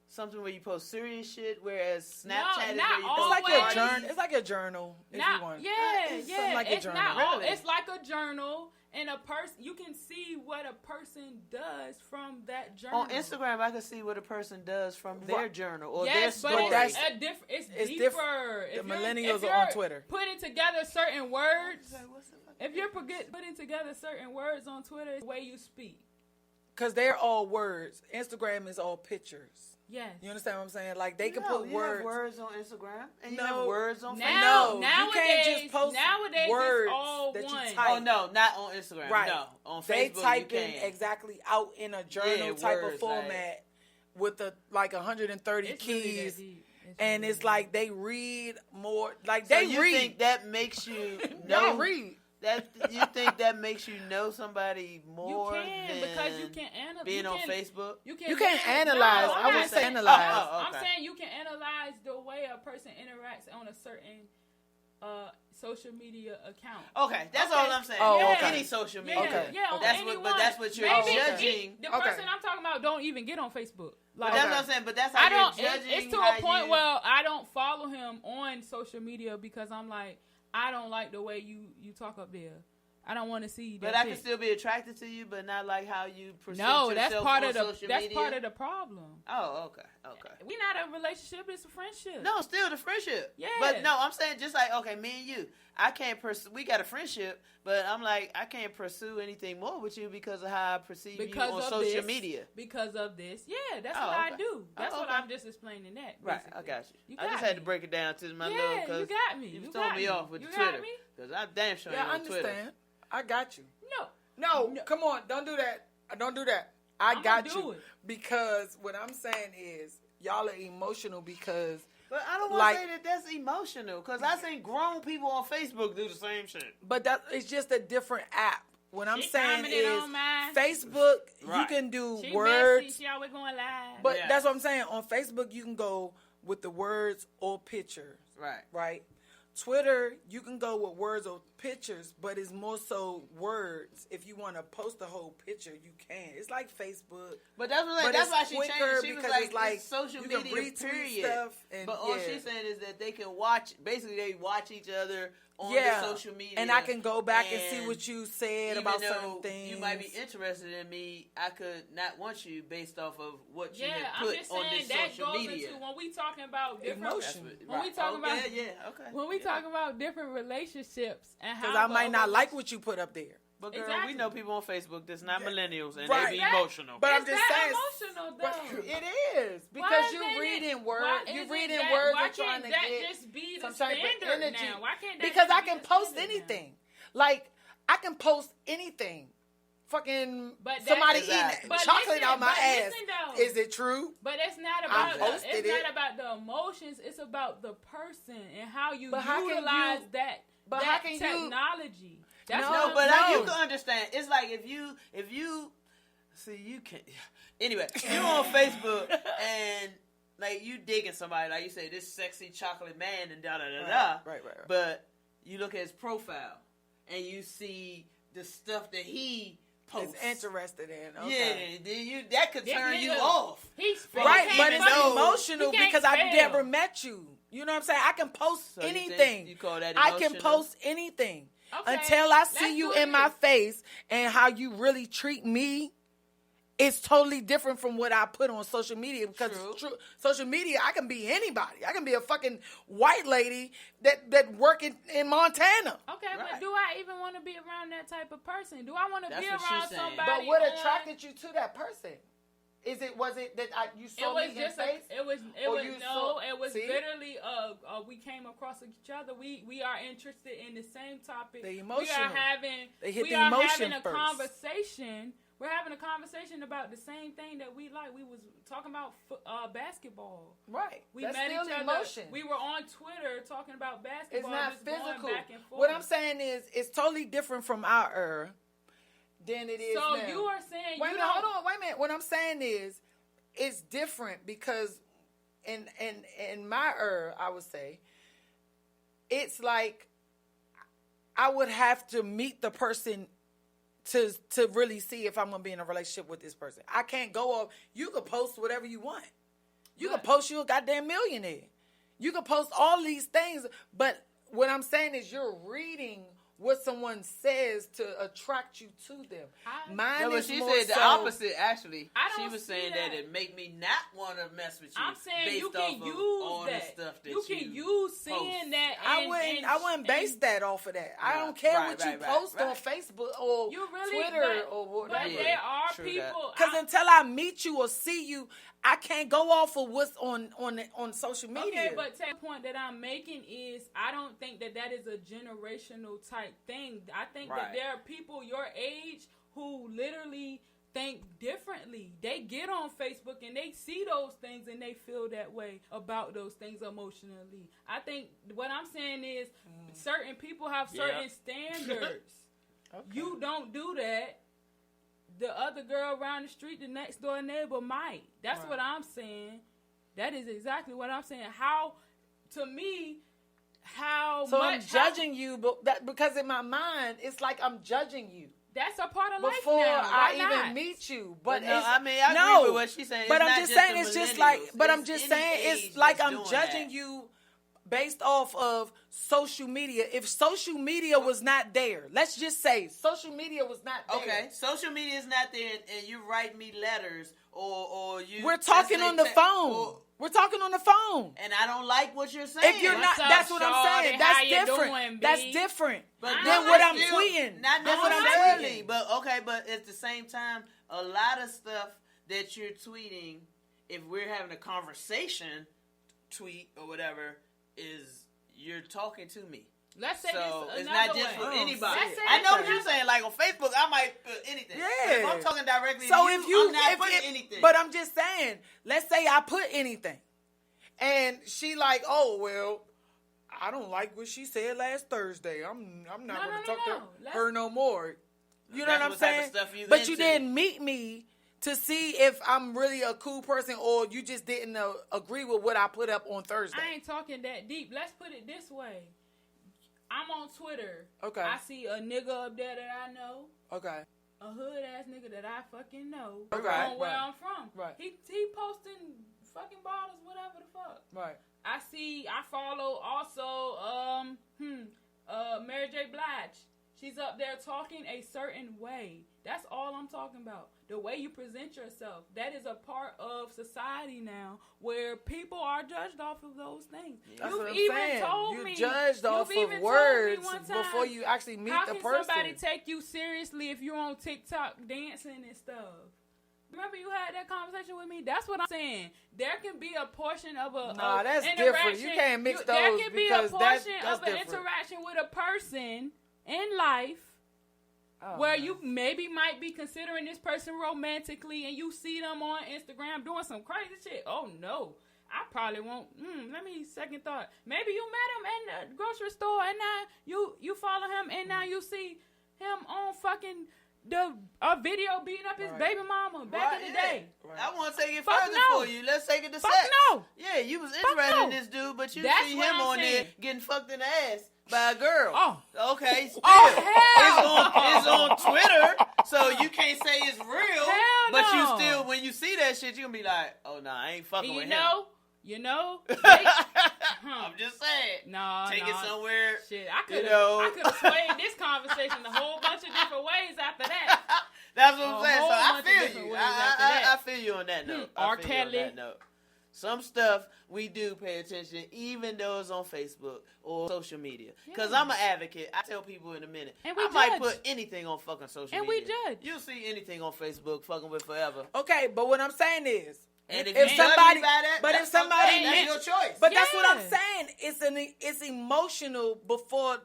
something where you post serious shit, whereas Snapchat is where you post parties.
It's like a journal. If you want.
Yeah.
Like
it's
a journal.
not. It's like a journal. And a person, you can see what a person does from that journal.
On Instagram, I can see what a person does from their journal or their
yes,
story.
but it's deeper.
The millennials are on Twitter.
Putting together certain words. If you're putting together certain words on Twitter, it's the way you speak.
Because they're all words. Instagram is all pictures.
Yes.
You understand what I'm saying? Like, they can put words.
Have words on Instagram and you have words on Facebook.
Nowadays,
you can't just post words
it's all
that
one.
you type.
Oh, no, not on Instagram.
Right.
No, on
they
Facebook
type
you
in
can.
exactly out in a journal type of format with 130 keys.
Really
and it's like they read more. Like,
So
they
you
read.
think that makes you
Y'all read.
That you think that makes you know somebody more
you can,
than
because you can analyze
being on Facebook?
You can't analyze.
No,
I would say analyze.
I'm saying you can analyze the way a person interacts on a certain social media account.
Okay, that's all I'm saying.
Oh, okay.
Any social media.
Yeah,
that's what you're judging.
The person I'm talking about don't even get on Facebook. Like,
But that's what I'm saying. But that's how you're judging.
It's to a point where I don't follow him on social media because I'm like, I don't like the way you talk up there. I don't want to see that.
But I can still be attracted to you, but not like how you present
no,
yourself
that's part
on
of the
social
that's
media.
part of the problem.
Oh, okay.
We're not a relationship; it's a friendship.
No, still the friendship.
Yeah.
But no, I'm saying just like, okay, me and you, I can't pursue. We got a friendship, but I'm like, I can't pursue anything more with you because of how I perceive you on social media.
Because of this, yeah, that's what I do. That's what I'm just explaining. That
right, I got you. I just had to break it down to my little.
Yeah, you got me.
You throwing me off with the Twitter because I'm damn sure
I
on Twitter.
understand. I got you.
No,
come on, don't do that. Don't do that. I got you.
It.
Because what I'm saying is, y'all are emotional because.
But I don't want to say that that's emotional because I seen grown people on Facebook do the same shit.
But it's just a different app. What I'm saying is,
on
Facebook, you can do words.
Messy. She always going live.
But that's what I'm saying. On Facebook, you can go with the words or pictures. Right. Twitter, you can go with words or pictures, but it's more so words. If you want to post a whole picture, you can. It's like Facebook.
But that's why she changed it. She was like it's social media, period.
Stuff and,
but all she's saying is that they can watch, basically they watch each other on the social media.
And I can go back and see what you said about certain things.
You might be interested in me. I could not want you based off of what you have
I'm
put
just
on
saying
this
that
social
goes
media.
into when we talking about different
emotion.
When we talking about when we talking about different relationships and how
because I might not like what you put up there.
But girl, we know people on Facebook that's not millennials and
right.
they be emotional.
But I'm just saying,
emotional though.
It is because you reading words. You reading words and trying to get
just be the
some type of energy.
now? Why can't that
because
just
I
be
can
the
post
standard
anything. Like I can post anything. Fucking
but
somebody
exactly.
eating chocolate out my ass.
Though,
is it true?
But it's not about not about the emotions. It's about the person and how you utilize that technology. That's
you can understand. It's like if you see you can anyway. You on Facebook and like you digging somebody like you say this sexy chocolate man and da da da da.
Right.
But you look at his profile and you see the stuff that he posts.
Is interested in. Okay.
Yeah, that could
This
turn you
nigga,
off.
He's
Right,
he
but
can't
it's
fucking-
emotional
he can't
because I
spell.
never met you. You know what I'm saying? I can post
So you think
anything.
you call that
I can
emotional?
post anything
Okay,
until I
let's
see you
do
in my
this.
face and how you really treat me. It's totally different from what I put on social media because social media, I can be anybody. I can be a fucking white lady that work in Montana.
Okay,
Right.
but do I even want to be around that type of person? Do I want to
That's
be
what she's
around
saying.
somebody?
But what
on-
attracted you to that person? Was it that you
It
saw
was
me in
just
face?
it was
Or you saw-
it was
See?
literally we came across each other. We are interested in the same topic.
The
We are
emotional.
having
They hit
we
the
are
emotion
having a
first.
conversation. We're having a conversation about the same thing that we like. We was talking about basketball.
Right.
We
That's
met
still
each other.
emotion.
We were on Twitter talking about
It's
basketball.
not
just going
physical.
back and forth.
What I'm saying is, it's totally different from our era than it is
So
now.
you are saying
Wait a
you
minute,
don't.
hold on, wait a minute. What I'm saying is, it's different because in my era, I would say, it's like I would have to meet the person to really see if I'm gonna be in a relationship with this person. I can't go off. You could post whatever you want. You can post you a goddamn millionaire. You can post all these things, but what I'm saying is you're reading what someone says to attract you to them. Mine
No, but
is
she
more
said the
so-
opposite. Actually,
I
she
don't
was
see
saying that
that.
it make me not want to mess with you.
I'm saying
based
you can
off of
use
all
that.
the stuff that
You can use seeing
post.
that.
I
and-
wouldn't base
and-
that off of that. I
Right,
don't care
right,
what you
right,
post
right.
on Facebook or
You really,
Twitter
but,
or
but
whatever.
there are
True
people.
Because until I meet you or see you, I can't go off of what's on social media.
Okay, but the point that I'm making is I don't think that is a generational type thing. I think that
Right.
there are people your age who literally think differently. They get on Facebook and they see those things and they feel that way about those things emotionally. I think what I'm saying is certain people have certain standards. You don't do that. The other girl around the street, the next door neighbor might. That's what I'm saying. That is exactly what I'm saying. How, to me, how
So
much...
I'm judging you, but because in my mind, it's like I'm judging you
That's a part of life
before
now. Why
I
not?
even meet you. But
no,
it's,
I mean, I
no,
agree with what she's saying.
But
It's
I'm
not
just
just
saying,
the
it's just like,
millennials.
but I'm
It's
just
any
saying,
age
it's like
that's
I'm
doing
judging
that.
you based off of social media. If social media was not there, let's just say social media was not there.
Okay, social media is not there, and you write me letters, or you.
We're talking on the phone. We're talking on the phone.
and I don't like what you're saying.
If you're
What's
not,
up,
that's what I'm
shorty?
saying.
How
That's
you
different.
doing,
That's
B?
different
But
than
no,
what
I
I'm
still-
tweeting.
Not
That's what I'm
necessarily,
saying.
but okay, but at the same time, a lot of stuff that you're tweeting, if we're having a conversation, tweet or whatever, is you're talking to me.
Let's say
So
this
it's
another
not just
way.
for anybody.
Let's say
I know
this
what you're saying. Like on Facebook, I might put anything. But if
Yeah.
I'm talking directly
So
to
if you,
I'm not
if
putting
it-
anything.
but I'm just saying, let's say I put anything, and she like, oh well, I don't like what she said last Thursday. I'm not
No,
gonna
no,
talk
no.
to
Let's-
her no more. You know
That's
what I'm
what type of
saying?
stuff you
But you
into.
didn't meet me to see if I'm really a cool person, or you just didn't agree with what I put up on Thursday.
I ain't talking that deep. Let's put it this way. I'm on Twitter.
Okay.
I see a nigga up there that I know.
Okay.
A hood ass nigga that I fucking know.
Okay,
From where
right.
I'm from.
Right.
He posting fucking bottles, whatever the fuck.
Right.
I follow also Mary J. Blige. She's up there talking a certain way. That's all I'm talking about. The way you present yourself. That is a part of society now where people are judged off of those things.
That's
You've
what I'm
even
saying.
told
You
me.
judged
you've
off
even
of
told
words
me one time,
before you actually meet
how
the
can
person.
somebody take you seriously if you're on TikTok dancing and stuff? Remember you had that conversation with me? That's what I'm saying. There can be a portion of a
Nah, that's
interaction.
different. You can't mix
There
those
can be a
because
portion
that's
of an
different.
interaction with a person in life
Oh,
where
man.
you maybe might be considering this person romantically and you see them on Instagram doing some crazy shit. Oh, no. I probably won't. Let me second thought. Maybe you met him in the grocery store and now you follow him and now you see him on fucking a video beating up his baby mama back in the day.
Right. I want to take it
Fuck
further
no.
for you. Let's take it to
Fuck
sex.
no.
Yeah, you was
Fuck
interested in
no.
this dude, but you
That's
see
what
him
I'm
on there
saying.
getting fucked in the ass by a girl.
Oh.
Okay, still.
Oh, hell.
It's on Twitter, so you can't say it's real.
Hell
but
no.
you still, when you see that shit, you gonna be like, oh, nah, I ain't fucking with him.
You know,
I'm just saying.
no,
Take it somewhere.
Shit, I could
know.
have swayed this conversation a whole bunch of different ways after that.
That's what I'm
A
saying. So
whole
I
bunch of
feel
different
you.
ways after that.
I feel you on that note.
R.
I feel you on
Kelly.
that note. Some stuff we do pay attention, even though it's on Facebook or social media. Because I'm an advocate. I tell people in a minute.
And we
I might
judge.
put anything on fucking social
And
media.
we judge.
You'll see anything on Facebook fucking with forever.
Okay, but what I'm saying is,
And if
if
you
somebody,
judge me by that,
but if
that's
somebody,
okay. That's your choice.
but that's what I'm
Yeah.
saying. It's emotional before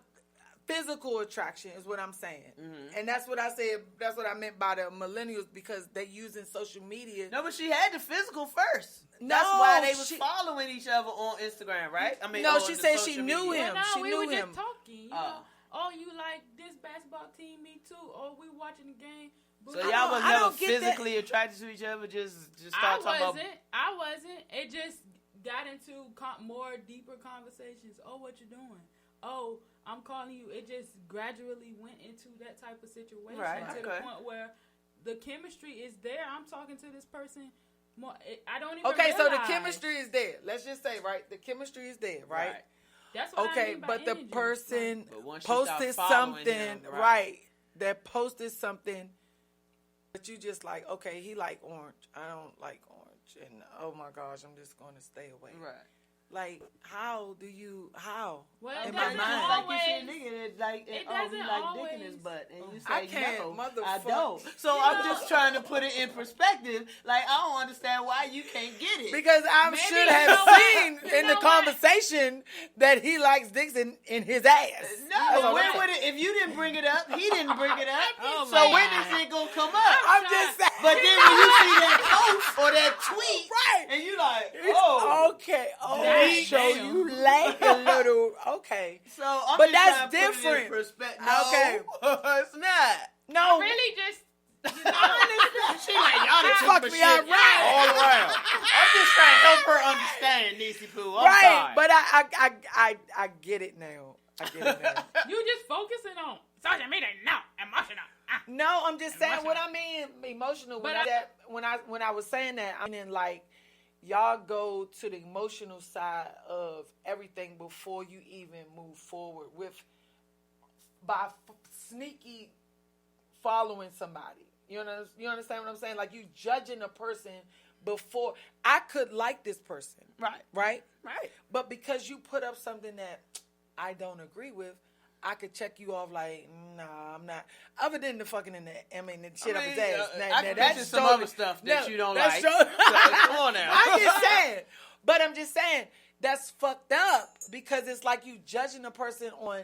physical attraction is what I'm saying, and that's what I said. That's what I meant by the millennials because they using social media.
No, but she had the physical first.
No,
That's why they was
she-
following each other on Instagram, right? I mean,
No,
on
she
the
said
social
she knew
media.
him.
Well, no,
She
we
knew
were
him.
just talking. You know, oh, you like this basketball team? Me too. Oh, we watching the game.
So
But
y'all was
I
never
don't get that.
physically attracted to each other, just start talking about.
I wasn't. It just got into more deeper conversations. Oh, what you doing? Oh, I'm calling you. It just gradually went into that type of situation
Right,
to
okay.
the point where the chemistry is there. I'm talking to this person more. I don't even.
Okay, so the
realize.
chemistry is there. Let's just say, right, the chemistry is there, right?
Right.
That's what I
Okay,
mean by
but the
energy.
person
But once you start
posted
following
something,
him,
right? That posted something, but you just like, okay, he like orange. I don't like orange, and oh my gosh, I'm just going to stay away.
Right.
Like, how do you? How?
Well,
in
it
my
doesn't
mind.
always.
Like you see a nigga that like,
It
oh, he
doesn't
like dick in his
always-
butt, and you say
I can't,
no,
motherfucker.
I don't. So
You
I'm
know-
just trying to put it in perspective. Like I don't understand why you can't get it.
Because I
Maybe
should
you
have
know what?
seen
You
in
know
the
what?
conversation that he likes dicks in his ass.
No,
So
when
that-
would it? If you didn't bring it up, he didn't bring it up.
Oh
so
my
when
God.
is it gonna come up?
I'm just saying.
But then when you see that post or that tweet,
Right.
and you like,
It's
oh,
okay. Oh,
Damn.
so you like a little. Okay.
so I'm
But
just
that's
trying to put it in
different.
perspective.
Okay.
No, it's not.
No.
Really, just.
She like y'all done took
Fuck
my
me
shit
up, right.
all around. I'm just trying to help her understand, Niecy Poo. I'm
Right.
sorry.
But I get it now. I get it now.
You just focusing on social media, no, emotional.
No, I'm just saying what I mean emotional. When
But
when I was saying that, I mean like y'all go to the emotional side of everything before you even move forward with by sneaky following somebody. You understand what I'm saying? Like you judging a person before I could like this person,
Right.
right?
Right.
But because you put up something that I don't agree with, I could check you off like, nah, I'm not. Other than the fucking the shit up his ass.
I can mention some other stuff that you don't like.
So,
come on now.
I'm just saying. But I'm just saying that's fucked up because it's like you judging a person on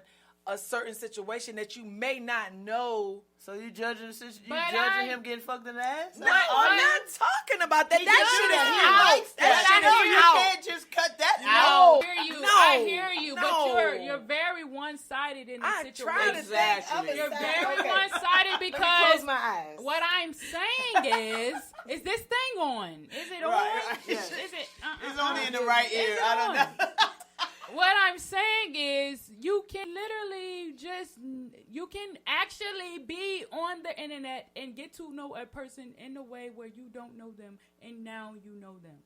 a certain situation that you may not know.
So you judging
But
him getting fucked in the ass?
No, I'm not talking about that.
He
that
does
shit
that.
is
He
out.
likes
That
that.
shit
I know
is
you
out.
can't just cut that
No.
out.
I hear you.
No.
I hear you.
No.
But you're very one-sided in the
I
situation.
try to
Exactly.
think other
You're
side.
very
Okay.
one-sided
Let me
because
close my eyes.
what I'm saying is this thing on? Is it on?
Right.
Is it?
It's only in the right ear.
Is it
I don't
on?
know.
What I'm saying is you can literally you can actually be on the internet and get to know a person in a way where you don't know them and now you know them.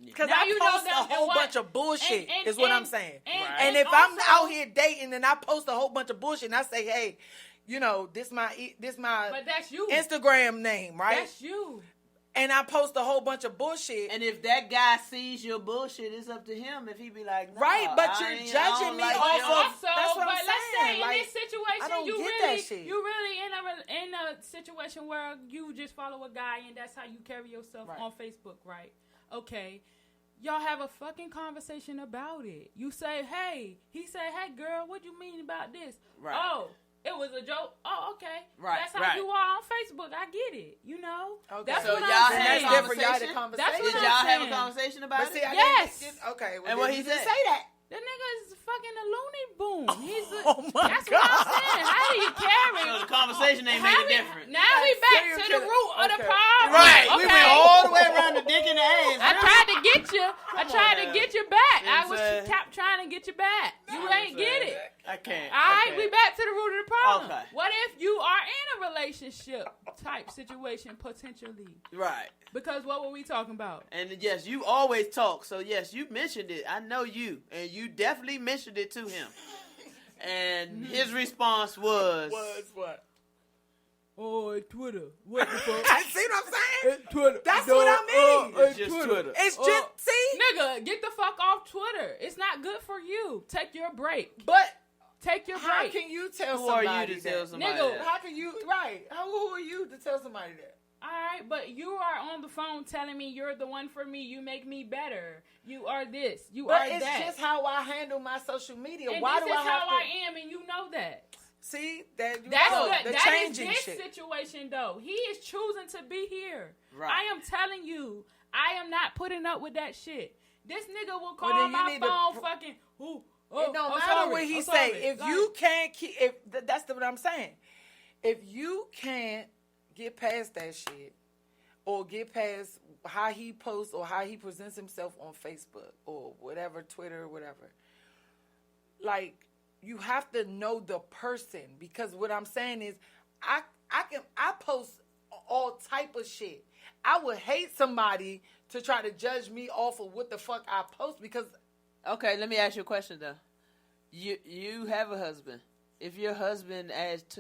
Because
Now
I
you know
post
them
a
and
whole
what-
bunch of bullshit,
and-
is what
and-
I'm saying.
Right.
And if I'm
also-
out here dating and I post a whole bunch of bullshit and I say, hey, you know, this my
But that's you.
Instagram name, right?
That's you.
And I post a whole bunch of bullshit.
And if that guy sees your bullshit, it's up to him. If he be like, nah,
Right, but
I
you're
ain't-
judging
I don't
me
like
off
him.
of-
Also,
that's what
but
I'm
let's
saying.
say
Like,
in this situation,
I don't
you
get
really,
that shit.
you really in a situation where you just follow a guy and that's how you carry yourself
Right.
on Facebook, right? Okay, y'all have a fucking conversation about it. You say, hey, he said, hey, girl, what you mean about this?
Right.
Oh, it was a joke. Oh, okay.
Right,
That's how
right.
you are on Facebook. I get it. You know.
Okay.
That's
So
what
y'all
I'm
had
saying.
a
different. Y'all had a
conversation?
conversation.
That's what
Did
I'm
y'all have a
saying.
conversation about
But see,
it?
I
Yes.
didn't- okay. Well,
And what
then
he
you didn't
said?
say that.
The nigga is fucking a loony boom. He's a,
Oh my
that's
God.
what I'm saying. How do you carry?
So the conversation ain't
How
make
we-
it different.
Now we back
serial
to the
killer.
root of the
Okay.
problem.
Right.
Okay.
We went all the way around the dick and the ass.
I tried to get you. I tried to
now.
get you back.
You know
I
what
was
I'm saying?
kept trying to get you back. You ain't get it.
I can't.
All right,
Okay.
we back to the root of the problem.
Okay.
What if you are in a relationship type situation potentially?
Right.
Because what were we talking about?
And yes, you always talk. So yes, you mentioned it. I know you, and you definitely mentioned it to him. And his response was,
what?
Oh, Twitter. What the fuck?
See what I'm saying?
Twitter.
That's what I mean.
It's just Twitter.
It's just see,
Nigga, get the fuck off Twitter. It's not good for you. Take your break.
but
Take your
how
break.
can you tell
Who are
somebody
you to tell
that?
somebody
Nigga,
that?
How can you who are you to tell somebody that?
All right, but you are on the phone telling me you're the one for me. You make me better. You are this. You
But
are
it's
that.
just how I handle my social media.
and
Why
this
do I
is
have
how
to
I am, and you know that.
see that?
That's
the
that is
changing
this
shit.
situation though. He is choosing to be here.
Right.
I am telling you, I am not putting up with that shit. This nigga will call
then you
my
need to
phone fucking. Ooh, oh,
It don't
oh,
matter
sorry,
what he
oh,
say.
sorry.
If
Like,
you can't keep, what I'm saying. If you can't get past that shit, or get past how he posts or how he presents himself on Facebook or whatever, Twitter or whatever, like you have to know the person, because what I'm saying is, I post all type of shit. I would hate somebody to try to judge me off of what the fuck I post, because
Okay, let me ask you a question though. You have a husband. If your husband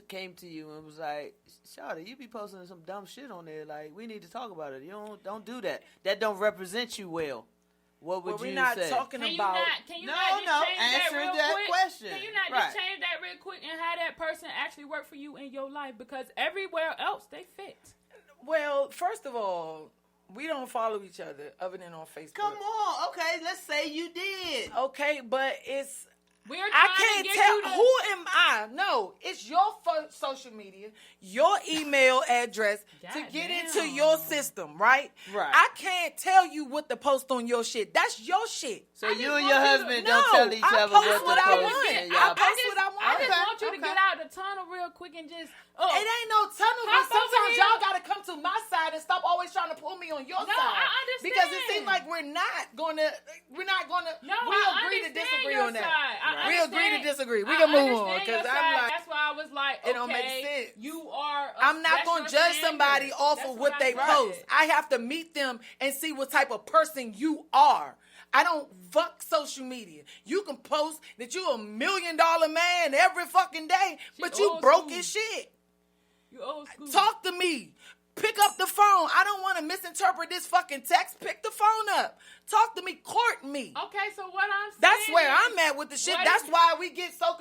came to you and was like, "Shawty, you be posting some dumb shit on there. Like, we need to talk about it. You don't do that. That don't represent you well." What would
we're
you
not
say?
talking
Can you
about.
not just change that
answer
real
that
quick?
question.
Can you not
Right.
just change that real quick and have that person actually work for you in your life? Because everywhere else they fit.
Well, first of all, we don't follow each other other than on Facebook.
Come on, okay. Let's say you did.
Okay, but it's
We're
I
trying to
can't
get
tell
you to,
who am I. No, it's your social media, your email address to get into
Goddamn.
your system, right?
Right.
I can't tell you what to post on your shit. That's your shit.
So
I
you
just
and
want
your
you to-
husband
No,
don't tell each
I
other
post
what
what
to
I
post.
want.
and
I
y'all-
post what I
I
want.
just want you to
okay.
get out the tunnel real quick and just. Oh,
It ain't no tunnel,
Hop
but
over
sometimes
here.
y'all gotta come to my side and stop always trying to pull me on your
No,
side.
I understand.
Because it seems like we're not gonna.
no,
We
I
agree to
understand
disagree
your
on that.
side. I
We agree to
understand-
disagree. We
I
can move on,
understand your
'cause I'm
side.
like-
That's why I was like, okay,
It don't make sense.
you are.
I'm not
that's
gonna
your
judge
standard.
somebody off
That's
of what
I
they
said.
post. I have to meet them and see what type of person you are. I don't fuck social media. You can post that you $1 million man every fucking day, but you
old
broke
school.
as shit.
You old school.
Talk to me. Pick up the phone. I don't want to misinterpret this fucking text. Pick the phone up. Talk to me. Court me.
Okay, so what I'm saying
That's where
is,
I'm at with the shit.
what
That's
is-
why we get so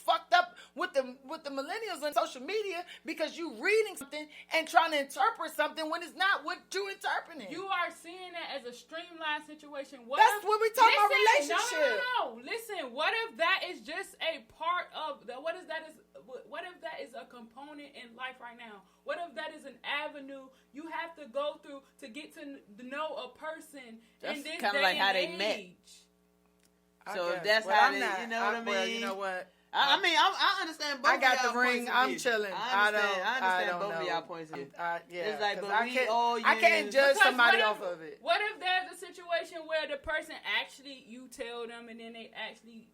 fucked up with the millennials on social media, because you reading something and trying to interpret something when it's not what you interpreting.
You are seeing that as a streamlined situation. What
That's
if-
what we talking about,
Listen,
relationship.
No. Listen, what if that is just a part of the, what if that is a component in life right now? What if that is an avenue you have to go through to get to know a person
That's
in this
kinda
day
like how
and
they met.
age?
So
I
if
guess.
that's
But
how
I'm
they-
not.
you know what I
Well, you
mean?
know what?
I mean, I understand both
I got
of y'all
the ring.
points of
I'm
view.
chilling.
I understand
don't
both
know.
of y'all points of view.
Yeah,
It's like,
'cause
but we all
I can't
use-
judge
Because
somebody
what
off
if-
of it.
What if there's a situation where the person actually, you tell them and then they actually,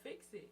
fix it?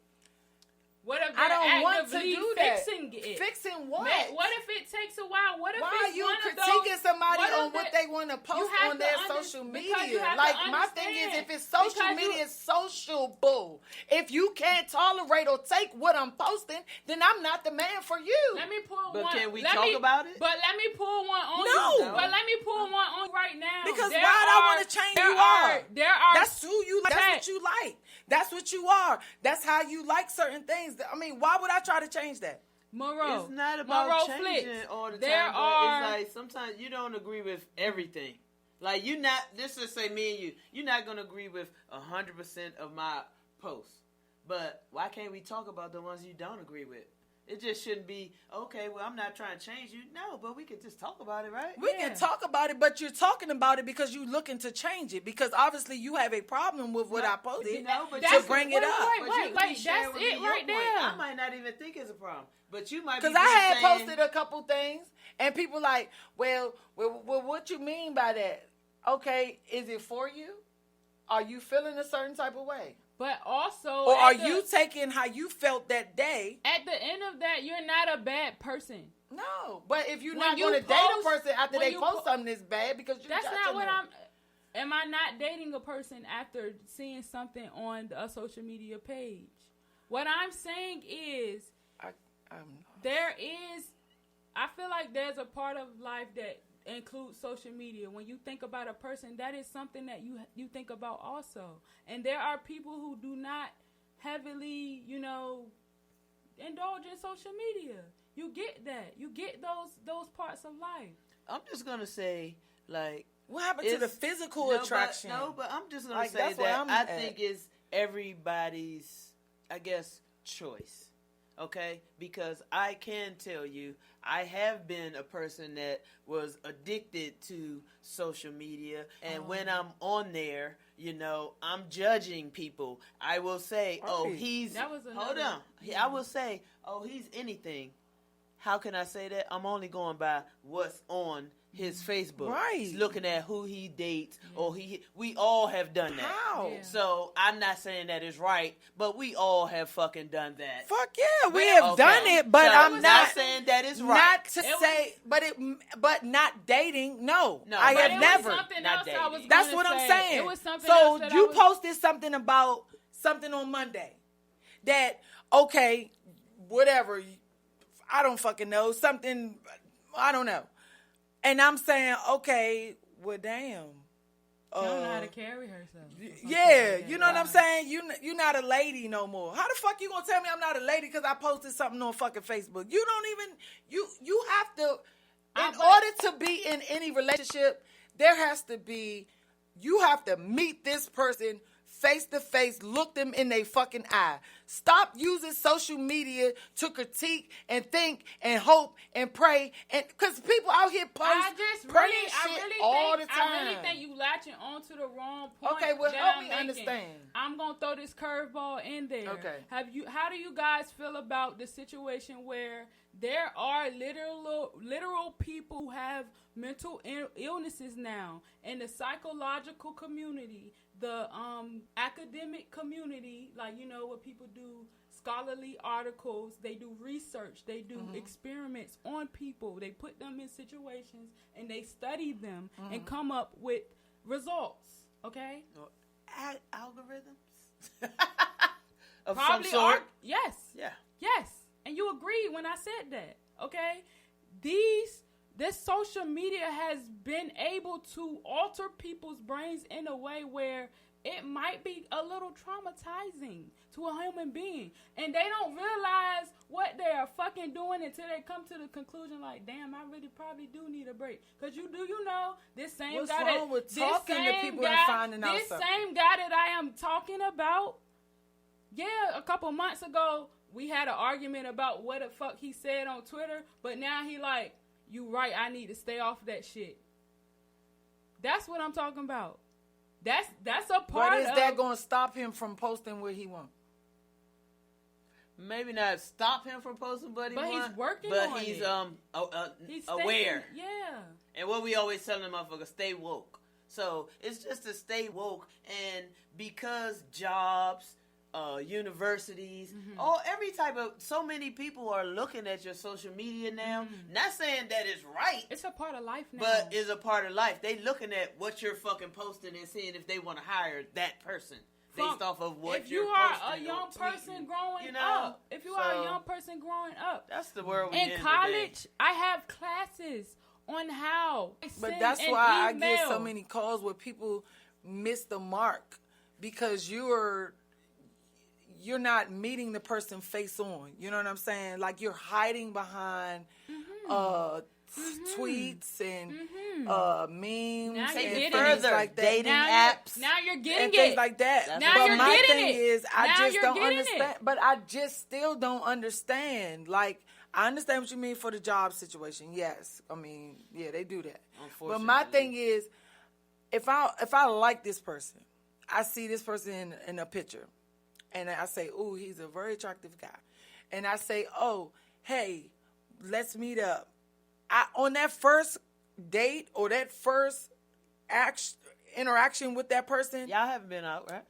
What if
I
they're
don't want to
actively
do that.
fixing it?
Fixing what?
What if it takes a while? What if
Why
it's
are you
one of
critiquing
those,
somebody
what
on
if
what
that-
they want to
you
post
have
on
to
their
under-
social
because you
media?
have to
Like, my thing is,
understand.
if it's social
Because
media,
you-
it's sociable. If you can't tolerate or take what I'm posting, then I'm not the man for you.
Let me pull
But
one.
can we
let
talk
me-
about it?
But let me pull one on
No.
you. But let me pull one on you right now.
Because
There
why do I
are-
want to change
there
you
are-
are?
There are.
That's who you like. That's what
Fact.
you like. That's what you are. That's how you like certain things. I mean, why would I try to change that?
Monroe.
It's not about
Monroe
changing
Flicks.
all the
There
time, but
are.
it's like sometimes you don't agree with everything. Like you not, let's just say me and you're not gonna agree with 100% of my posts. But why can't we talk about the ones you don't agree with? It just shouldn't be, okay, well, I'm not trying to change you. No, but we could just talk about it, right?
We can talk about it, but you're talking about it because you're looking to change it. Because obviously you have a problem with what I posted to bring it up.
Wait, that's it right there.
I might not even think it's a problem, but you might be
because I had
saying,
posted a couple things, and people like, well, what you mean by that? Okay, is it for you? Are you feeling a certain type of way?
But also,
or are you taking how you felt that day?
At the end of that, you're not a bad person.
No, but if you're not going to date a person after they post something that's bad, because you're
that's not what
them.
Am I not dating a person after seeing something on a social media page? What I'm saying is, there is. I feel like there's a part of life that includes social media. When you think about a person, that is something that you think about also. And there are people who do not heavily, indulge in social media. You get that. You get those parts of life.
I'm just gonna say, like,
what happened to the physical attraction?
But I'm just gonna say that I think it's everybody's, I guess, choice. Okay, because I can tell you, I have been a person that was addicted to social media, and when I'm on there, I'm judging people. I will say, he's I will say, he's anything. How can I say that? I'm only going by what's on his Facebook.
Right.
He's looking at who he dates, or we all have done that.
How?
Yeah.
So I'm not saying that is right, but we all have fucking done that.
Fuck yeah, we have done it, but
so
I'm not
saying that is right.
Not to say, but not dating. No, I have never. That's what I'm saying.
It was something
so
else
you posted something about something on Monday that, okay, whatever, I don't fucking know, something, I don't know. And I'm saying, okay, well, damn.
She don't know how to carry herself.
Yeah, you know what I'm saying? You're not a lady no more. How the fuck you gonna tell me I'm not a lady because I posted something on fucking Facebook? You don't even, you have to, in order to be in any relationship, you have to meet this person face to face, look them in their fucking eye. Stop using social media to critique and think and hope and pray, and because people out here post all the time.
I really think you latching onto the wrong point.
Okay, well, help me understand.
I'm gonna throw this curveball in there.
Okay.
How do you guys feel about the situation where there are literal people who have mental illnesses now, and the psychological community, the academic community, like, where people do scholarly articles, they do research, they do experiments on people, they put them in situations and they study them and come up with results, okay?
Algorithms? Of
Probably
some sort?
Yes.
Yeah.
Yes. And you agreed when I said that, okay? This social media has been able to alter people's brains in a way where it might be a little traumatizing to a human being. And they don't realize what they are fucking doing until they come to the conclusion like, damn, I really probably do need a break. Because this same
What's
guy
wrong with talking to people and finding out
this
something?
same guy that I am talking about, a couple months ago, we had an argument about what the fuck he said on Twitter, but now he like, you right, I need to stay off that shit. That's what I'm talking about. That's a part of...
But is that going to stop him from posting what he wants?
Maybe not stop him from posting what he wants.
He's working
but
on
he's,
it.
He's aware.
Yeah.
And what we always tell them, motherfuckers, stay woke. So it's just to stay woke. And because jobs... universities, every type of, so many people are looking at your social media now. Not saying that it's right.
It's a part of life now.
But it's a part of life. They looking at what you're fucking posting and seeing if they want to hire that person based off of what you're posting.
If you are a young person growing up,
that's the world we
in college,
today.
I have classes on how.
But that's why I get so many calls where people miss the mark because you're not meeting the person face on. You know what I'm saying? Like you're hiding behind tweets and memes
Now you're
and
getting
things
it.
like that.
Dating
now
apps.
Now you're getting
and things
it.
like that.
Now
But
you're
my
getting
thing
it.
is, I
Now
just
you're
don't
getting
understand.
it.
But I just still don't understand. Like, I understand what you mean for the job situation. Yes, I mean, yeah, they do that. But my thing is, if I like this person, I see this person in a picture, and I say, "Ooh, he's a very attractive guy," and I say, "Oh, hey, let's meet up." On that first date or that first interaction with that person,
Y'all haven't been out, right?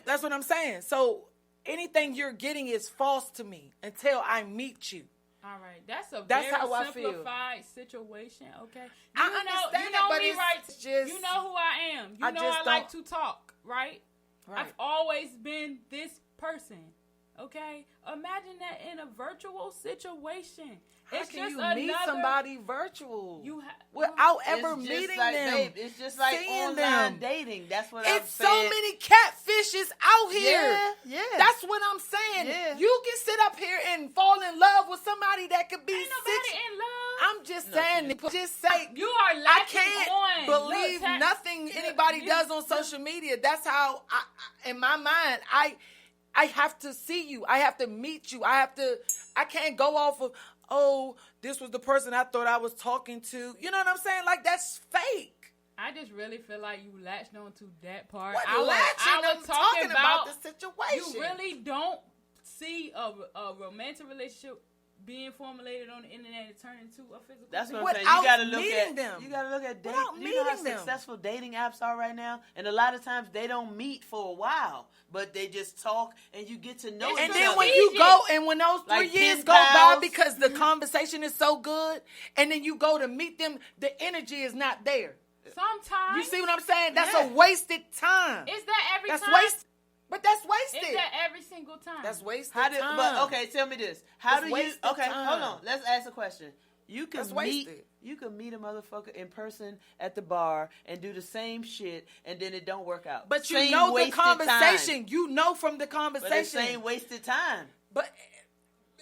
that's what I'm saying. So anything you're getting is false to me until I meet you.
All right, that's
That's
very
how I feel.
simplified situation. Okay,
I
you
understand
you
that,
know
but
me,
it's
right?
just-
You know who I am. You
I
know
just
I like
don't-
to talk, right?
Right.
I've always been this person. Okay, imagine that in a virtual situation.
How
It's
can
just
you
another.
meet somebody virtual
You
without
It's
ever
just
meeting
like,
them?
babe, it's just like
seeing
online
them.
dating. That's what I'm
It's so
saying.
many catfishes out here.
Yeah.
That's what I'm saying.
Yeah.
You can sit up here and fall in love with somebody that could be
ain't nobody
six.
in love.
I'm just saying. Just say.
You are
I
latching
can't
on.
believe
Look,
nothing anybody does on social media. That's how, in my mind, I have to see you. I have to meet you. I can't go off of, oh, this was the person I thought I was talking to. You know what I'm saying? Like, that's fake.
I just really feel like you latched on to that part.
What
I
latching?
was
I'm talking about the
You
situation.
really don't see a romantic relationship being formulated on the internet and turn into a physical.
That's what
thing.
I'm saying. You
Without
gotta look
meeting
at
them.
you gotta look at dating.
Without
Do you know how
meeting them.
successful dating apps are right now? And a lot of times they don't meet for a while, but they just talk and you get to know
It's
each
And
other.
then when
strategic.
you go, and when those 3
Like
years
pen
go by
pals.
because the conversation is so good, and then you go to meet them, the energy is not there.
Sometimes
You see what I'm saying? That's
Yeah.
a wasted time.
Is that every
That's
time?
wasted. But that's
Is
wasted.
that every single time?
That's wasted
How do,
time.
but okay, tell me this. How
It's
do you
wasted
okay,
time.
hold on. Let's ask a question. You can
That's
meet
wasted.
you can meet a motherfucker in person at the bar and do the same shit and then it don't work out.
But you
Same
know the
wasted
conversation.
time.
You know from the
But
conversation.
it's same wasted time.
But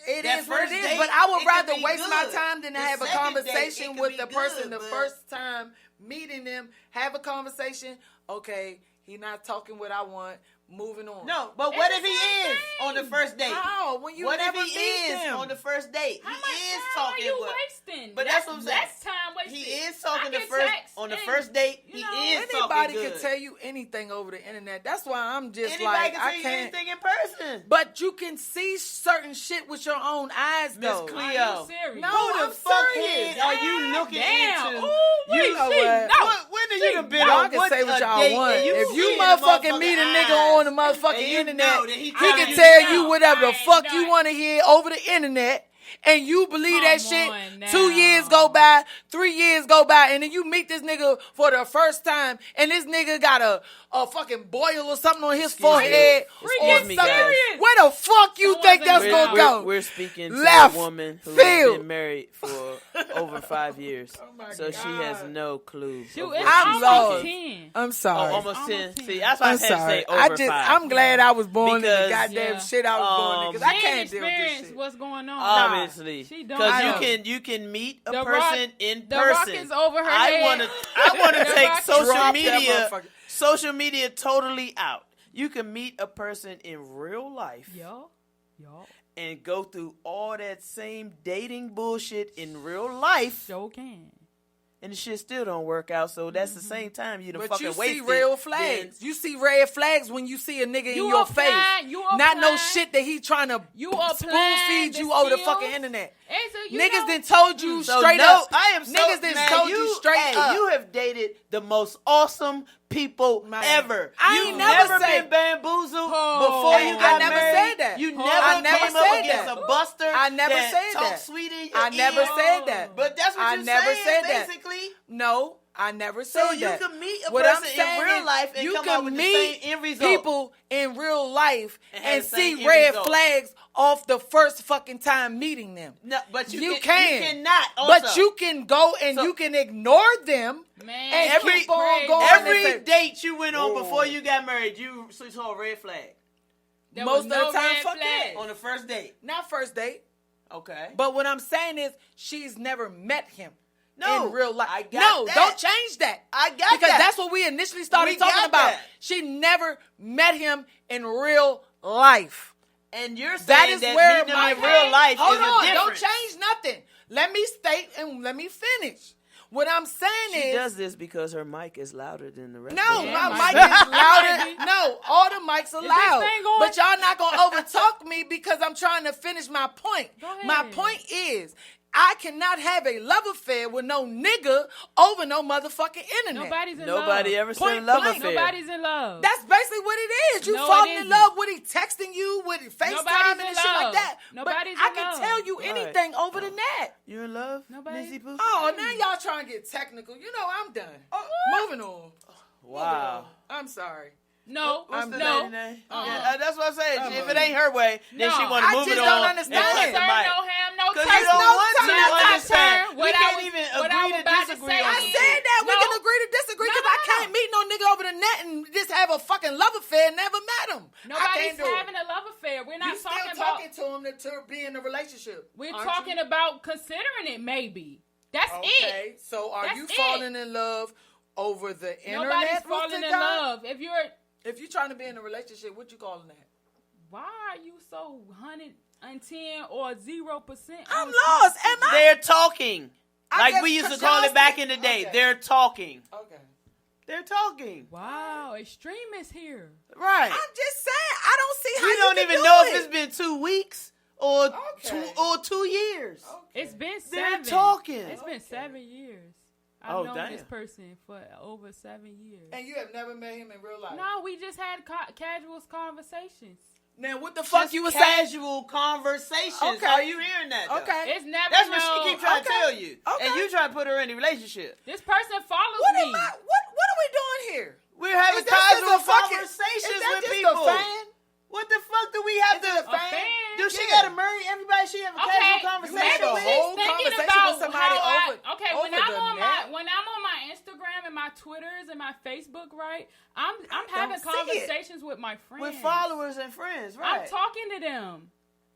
it
That
is what it
first
is.
date,
But I would
it could
rather
be
waste my
good.
time than to
The
have a
second date,
conversation
it could
with
be
the person
good,
the
but-
first time, meeting them, have a conversation. Okay, he not talking what I want. Moving on.
No, but
It's
what
the
if he
same
is
thing.
on the first date?
How? When you
What if
never
he
meet
is
them?
on the first date?
How
He
much
is
time
talking
are you
with
wasting?
But that's what I'm saying.
Less time wasted.
He is talking
I
the
get
first
texts
on the
and,
first date.
you
He
know,
is
Anybody
talking
can
good.
tell you anything over the internet. That's why I'm just
Anybody
like,
can
I
tell you
can't.
anything in person.
But you can see certain shit with your own eyes,
Miss
though.
Are
Cleo.
you serious?
No,
Who the
I'm
fuck
serious.
head are you looking
Damn.
into?
Ooh,
You
wait,
know
she
what?
know.
When have you done been
Y'all
on
can
what
say what
a
y'all
date
want.
and
If you
see the
motherfucking meet a
motherfucking
nigga on the
eyes,
motherfucking
and you
internet,
know that
he
he
can
telling
tell
you
you
no.
whatever the
I
fuck
ain't
you
not-
want to hear over the internet, and you believe that
Come
shit.
on now.
2 years go by, 3 years go by, and then you meet this nigga for the first time, and this nigga got a fucking boil or something on his forehead.
Freaking
Excuse me,
something.
guys.
serious.
Where the fuck you
Someone's
think
in
that's
the
gonna
house.
go?
We're speaking to
Left
a woman who's
field.
been married for over 5 years,
my
so she has
God.
no clue.
Shoot,
of what
it's
I'm
she's
almost
speaking.
10.
I'm
Oh,
sorry.
almost
Almost
10.
10.
See, that's why I
I'm
had to
sorry.
say over 5.
I'm glad I was born in the
Because-
goddamn
Yeah.
shit I was born in, because I
She
can't
ain't
deal with this
experienced
shit.
what's going on.
Obviously,
She don't
because
know.
you can meet a
The
person
rock-
in
the
person.
rock is over her
I
head.
want to
The
take
rock is
social
Drop that
media
motherfucker.
totally out. You can meet a person in real life
Yo.
and go through all that same dating bullshit in real life,
Joe can.
and the shit still don't work out. So that's the same time you done
But
fucking
you see
wasted.
real flags. You see red flags when you see a nigga in
You
your
applying-
face.
you
Not no
applying-
shit that he trying to
You
spoon
applying
feed
the
you over the
skills.
fucking internet.
It's a, you
Niggas
know,
done told you
So
straight
no,
up.
I am so
Niggas done
man,
told you straight
hey,
up.
You have dated the most awesome people
Man,
ever.
I
You've
ain't never
been
said-
bamboozled
Oh.
before you
I
got
never
married.
said that.
You
Oh.
never
I never
came up
said
against
that.
a buster.
I never
that
said
talk
that.
sweet in your
I never
ear.
said that.
But that's what
I
you're
never
saying,
said that.
basically.
No, I never said
So you
that.
can meet a
What I'm
person
saying
in real
is
life and
you
come
can
out with the
meet
same end result.
people in real life
And have
and
the same
see
end
red
result.
flags off the first fucking time meeting them.
No, but
You
you
can.
cannot. Also.
But you can go and
So-
you can ignore them
Man,
and
every-
keep on
crazy.
going. and
every
say-
date you went on
Whoa.
before you got married, you saw a red flag
There
most
was
of
no
the time,
red
fuck
flag.
that.
on the first date.
Not first date.
Okay.
But what I'm saying is she's never met him.
No,
in real life.
I got that.
Don't change that.
I got
because
that.
that's what we initially started
We
talking
got
about.
that.
She never met him in real life.
And you're saying
That is where
meeting
my
him in real life
hold
is a
on,
difference.
don't change nothing. Let me state and let me finish. What I'm saying
She
is
does this because her mic is louder than the rest
no,
of them.
Yeah,
my
mic
mic
is
is louder. No, all the mics are
this
loud.
thing on?
But y'all not gonna overtalk me because I'm trying to finish my point.
Go ahead.
My point is, I cannot have a love affair with no nigga over no motherfucking internet.
Nobody's in love.
Nobody ever said
Point
love
blank,
affair.
Nobody's in love.
That's basically what it is. You
No,
falling
it
in
isn't.
love with he texting you, with FaceTime
Nobody's
and
in
shit like
love.
that.
Nobody's
but I
in
can
love.
tell you
Right.
anything over the net.
You in love,
Nobody-
Missy Boo?
Oh, now y'all trying to get technical. You know I'm done. Moving on.
Wow.
I'm sorry.
no,
What's the
no.
lady name? Yeah, that's what I'm saying. If it ain't her way, then
No,
she want to
I
move
just
it
don't
on
understand.
and cut
Sir,
the mic.
no ham, no
Because
turkey.
you don't
no
want to
turn. That's not
understand.
turn.
We
What I
can't
was-
even
what I
agree
was
to
about to
disagree
say
on
I
is-
this.
said that. We
No.
can agree to disagree because I
No.
can't meet no nigga over the net and just have a fucking love affair and never met him. I
Nobody's
can't do
having
it.
a love affair. We're not
You still
talking
talking
about.
to him to be in a relationship.
We're
aren't
talking
you?
about considering it. Maybe that's
Okay,
it.
so are
That's
you
it.
falling in love over the internet?
Nobody's
with
falling
the
in
guy?
love.
If you're trying to be in a relationship, what you calling that?
Why are you so 110 or 0%?
I'm lost. Am I?
They're talking.
I
Like
guess
we used to
'cause
call
y'all
it back
say-
in the day.
okay.
They're talking.
Okay.
They're talking.
Wow, extremists here.
Right.
I'm just saying, I don't see how
We
you
don't
can
even
do
know
it.
if it's been 2 weeks or
Okay.
2 years.
Okay.
It's been
They're
7.
talking.
It's been
Okay.
7 years. I've
Oh,
known
damn.
this person for over 7 years.
And you have never met him in real life?
No, we just had casual conversations.
Now, what the fuck
Just
you was saying?
casual conversations.
Okay.
Are you hearing that? Though?
Okay.
It's never
That's what
known.
she keeps trying to
Okay.
tell you.
Okay.
And you trying to put her in a relationship.
This person follows
What
me.
am I? What are we doing here?
We're having
Is that just
casual
a fucking-
conversations
is that
with
just
people.
a fan?
What the fuck do we have
Is it a
to?
fan?
Do she
Yeah.
gotta marry everybody? She have a
Okay,
casual
You
conversation.
had a
maybe
whole
she's thinking
conversation
about
with somebody
how
over-
okay,
over
when
the
I'm on
net?
when I'm on my Instagram and my Twitters and my Facebook, right? I'm having
see it.
conversations with my friends.
With followers and friends, right?
I'm talking to them.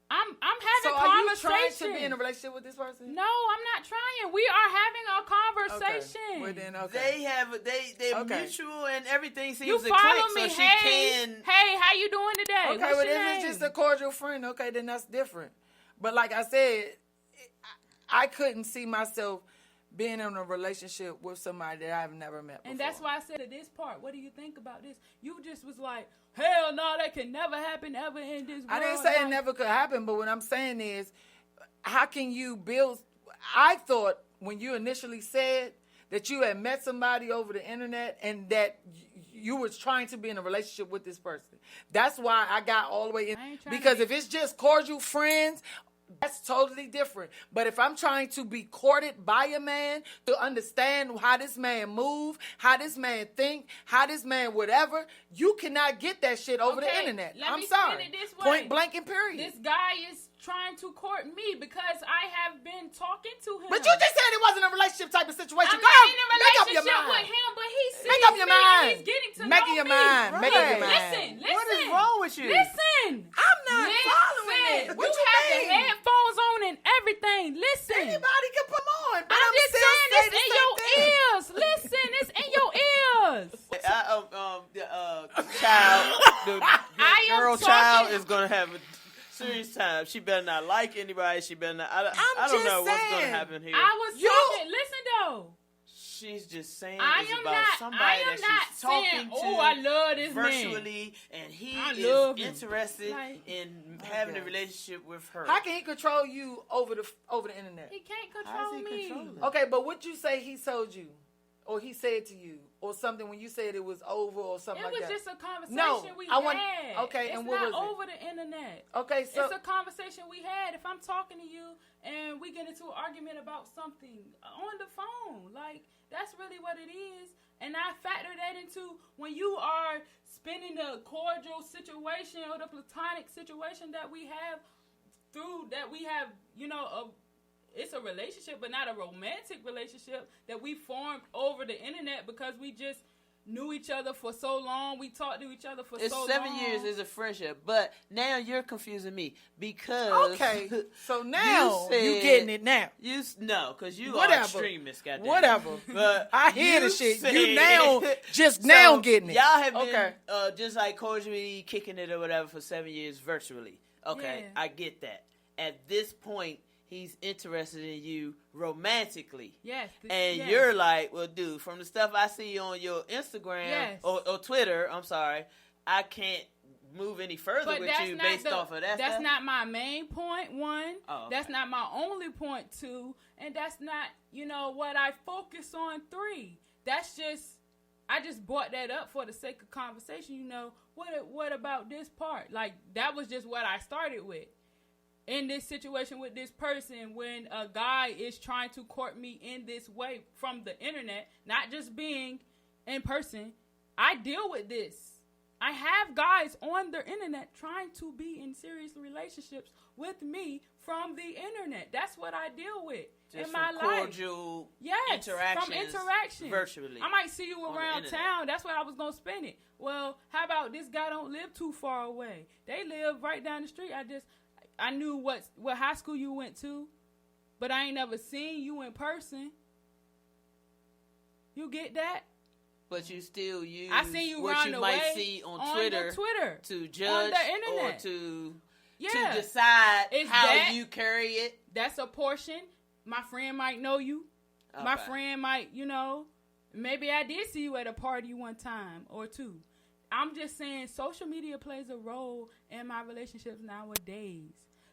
I'm having
So are you
conversations.
trying to be in a relationship with this person?
No, I'm not trying. We are having a conversation.
Okay. Well, then, okay.
They're
Okay.
mutual and everything seems
You
to
follow
click,
me,
so she
hey,
can.
hey, how you doing today?
Okay,
What's
well,
your
this
name?
is just a cordial friend. Okay, then that's different. But like I said, I couldn't see myself being in a relationship with somebody that I've never met before.
And that's why I said to this part, what do you think about this? You just was like, hell no, that can never happen ever in this world.
I didn't say it
Like,
never could happen, but what I'm saying is, how can you build? I thought when you initially said that you had met somebody over the internet and that you was trying to be in a relationship with this person. That's why I got all the way in.
I ain't trying to
Because
be-
if it's just cordial friends, that's totally different. But if I'm trying to be courted by a man to understand how this man move, how this man think, how this man whatever, you cannot get that shit over the
Okay,
internet.
let
I'm
me spin
sorry.
it this way.
Point blank and period.
This guy is trying to court me because I have been talking to him.
But you just said it wasn't a relationship type of situation.
I'm
Girl,
not in a
make up your
relationship
mind.
with him, but he sees
Make up your
me and
mind.
he's getting to
Make
know
your
me.
mind. Make up your mind.
Listen.
What is wrong with you?
Listen.
I'm not following it. What
you
you
have
mean?
the headphones on and everything. Listen.
Anybody can put them on. But
I'm just
still
saying it's
the
in
same
your
thing.
ears. Listen, it's in your ears.
The child, the
I am
girl
talking-
child is gonna have a serious time. She better not like anybody. She better not. I don't
just
know what's gonna
saying.
happen here.
I was
You-
talking. Listen though.
She's just saying
I
it's
am
about
not.
somebody
I am
that
not
she's talking
saying.
to
Oh, I love this man.
virtually, and he
I
is
love him.
interested
Like-
in having a
Okay.
relationship with her.
How can he control you over the internet?
He can't
How's
control
he
me.
controlling?
Okay, but what you say he told you, or he said to you, or something when you said it was over, or something
It
like
was
that?
just a conversation
No,
we
I want-
had.
okay,
it's
and what
not
was it?
over the internet.
Okay, so
It's a conversation we had. If I'm talking to you and we get into an argument about something on the phone, like that's really what it is. And I factor that into when you are spending the cordial situation or the platonic situation that we have you know, it's a relationship, but not a romantic relationship that we formed over the internet because we just knew each other for so long. We talked to each other for
It's
so long.
7 years is a friendship, but now you're confusing me because
Okay, so now you getting it now.
No, because you are
Whatever.
extremist, goddamn.
Whatever.
But
I hear the shit. You
said-
now just
So,
now getting it.
Y'all have been
Okay.
just like cordially kicking it or whatever for 7 years virtually. Okay,
Yeah.
I get that. At this point, he's interested in you romantically.
Yes.
And
yes.
you're like, well, dude, from the stuff I see on your Instagram
Yes.
or Twitter, I'm sorry, I can't move any further
But
with
that's
you
not
based off of that
That's
stuff.
not my main point, one.
Oh,
That's
okay.
not my only point, two. And that's not, what I focus on, three. That's just, I just brought that up for the sake of conversation, What about this part? Like, that was just what I started with. In this situation with this person, when a guy is trying to court me in this way from the internet, not just being in person, I deal with this. I have guys on the internet trying to be in serious relationships with me from the internet. That's what I deal with
Just
in my
from
life.
cordial
Yes,
interactions
from interaction
virtually.
I might see you
on the
around
internet.
town. That's where I was gonna spend it. Well, how about this guy don't live too far away? They live right down the street. I knew what high school you went to, but I ain't never seen you in person. You get that?
But you still use
I seen you
what
around
you
the
might
way
see on
the
Twitter
on
to judge
the internet.
or to
Yeah,
decide
It's
how
that.
you carry it.
That's a portion. My friend might know you. My
Okay.
friend might, maybe I did see you at a party one time or two. I'm just saying social media plays a role in my relationships nowadays.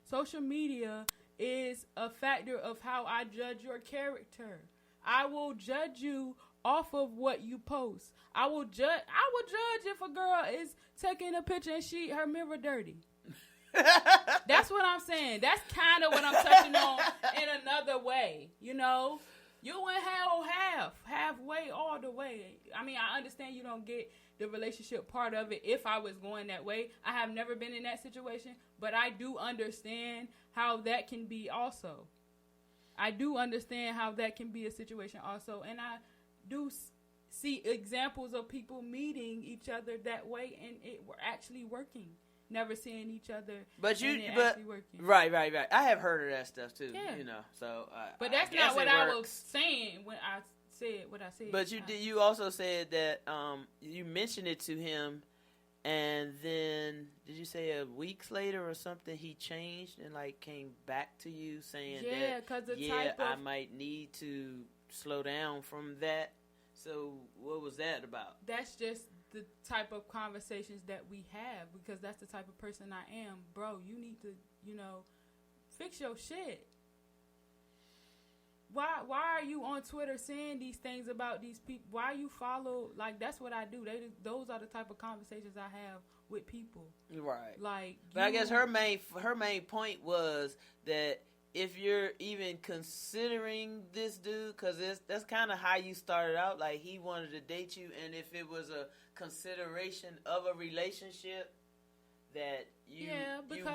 Social media is a factor of how I judge your character. I will judge you off of what you post. I will judge if a girl is taking a picture and her mirror dirty. That's what I'm saying. That's kind of what I'm touching on in another way. You went halfway all the way. I mean, I understand you don't get the relationship part of it if I was going that way. I have never been in that situation, but I do understand how that can be also. I do understand how that can be a situation also, and I do see examples of people meeting each other that way and it were actually working. Never seeing each other, actually working.
Right. I have heard of that stuff too.
Yeah.
So.
But that's
I guess
not what
it
I
works.
was saying when I said what I said.
But you also said that you mentioned it to him, and then did you say a weeks later or something he changed and came back to you saying
because
I might need to slow down from that. So what was that about?
That's just the type of conversations that we have, because that's the type of person I am. Bro, you need to, fix your shit. Why are you on Twitter saying these things about these people? Why you follow? That's what I do. Those are the type of conversations I have with people.
Right. But I guess her main point was that if you're even considering this dude, because that's kind of how you started out. Like, he wanted to date you, and if it was a consideration of a relationship, that you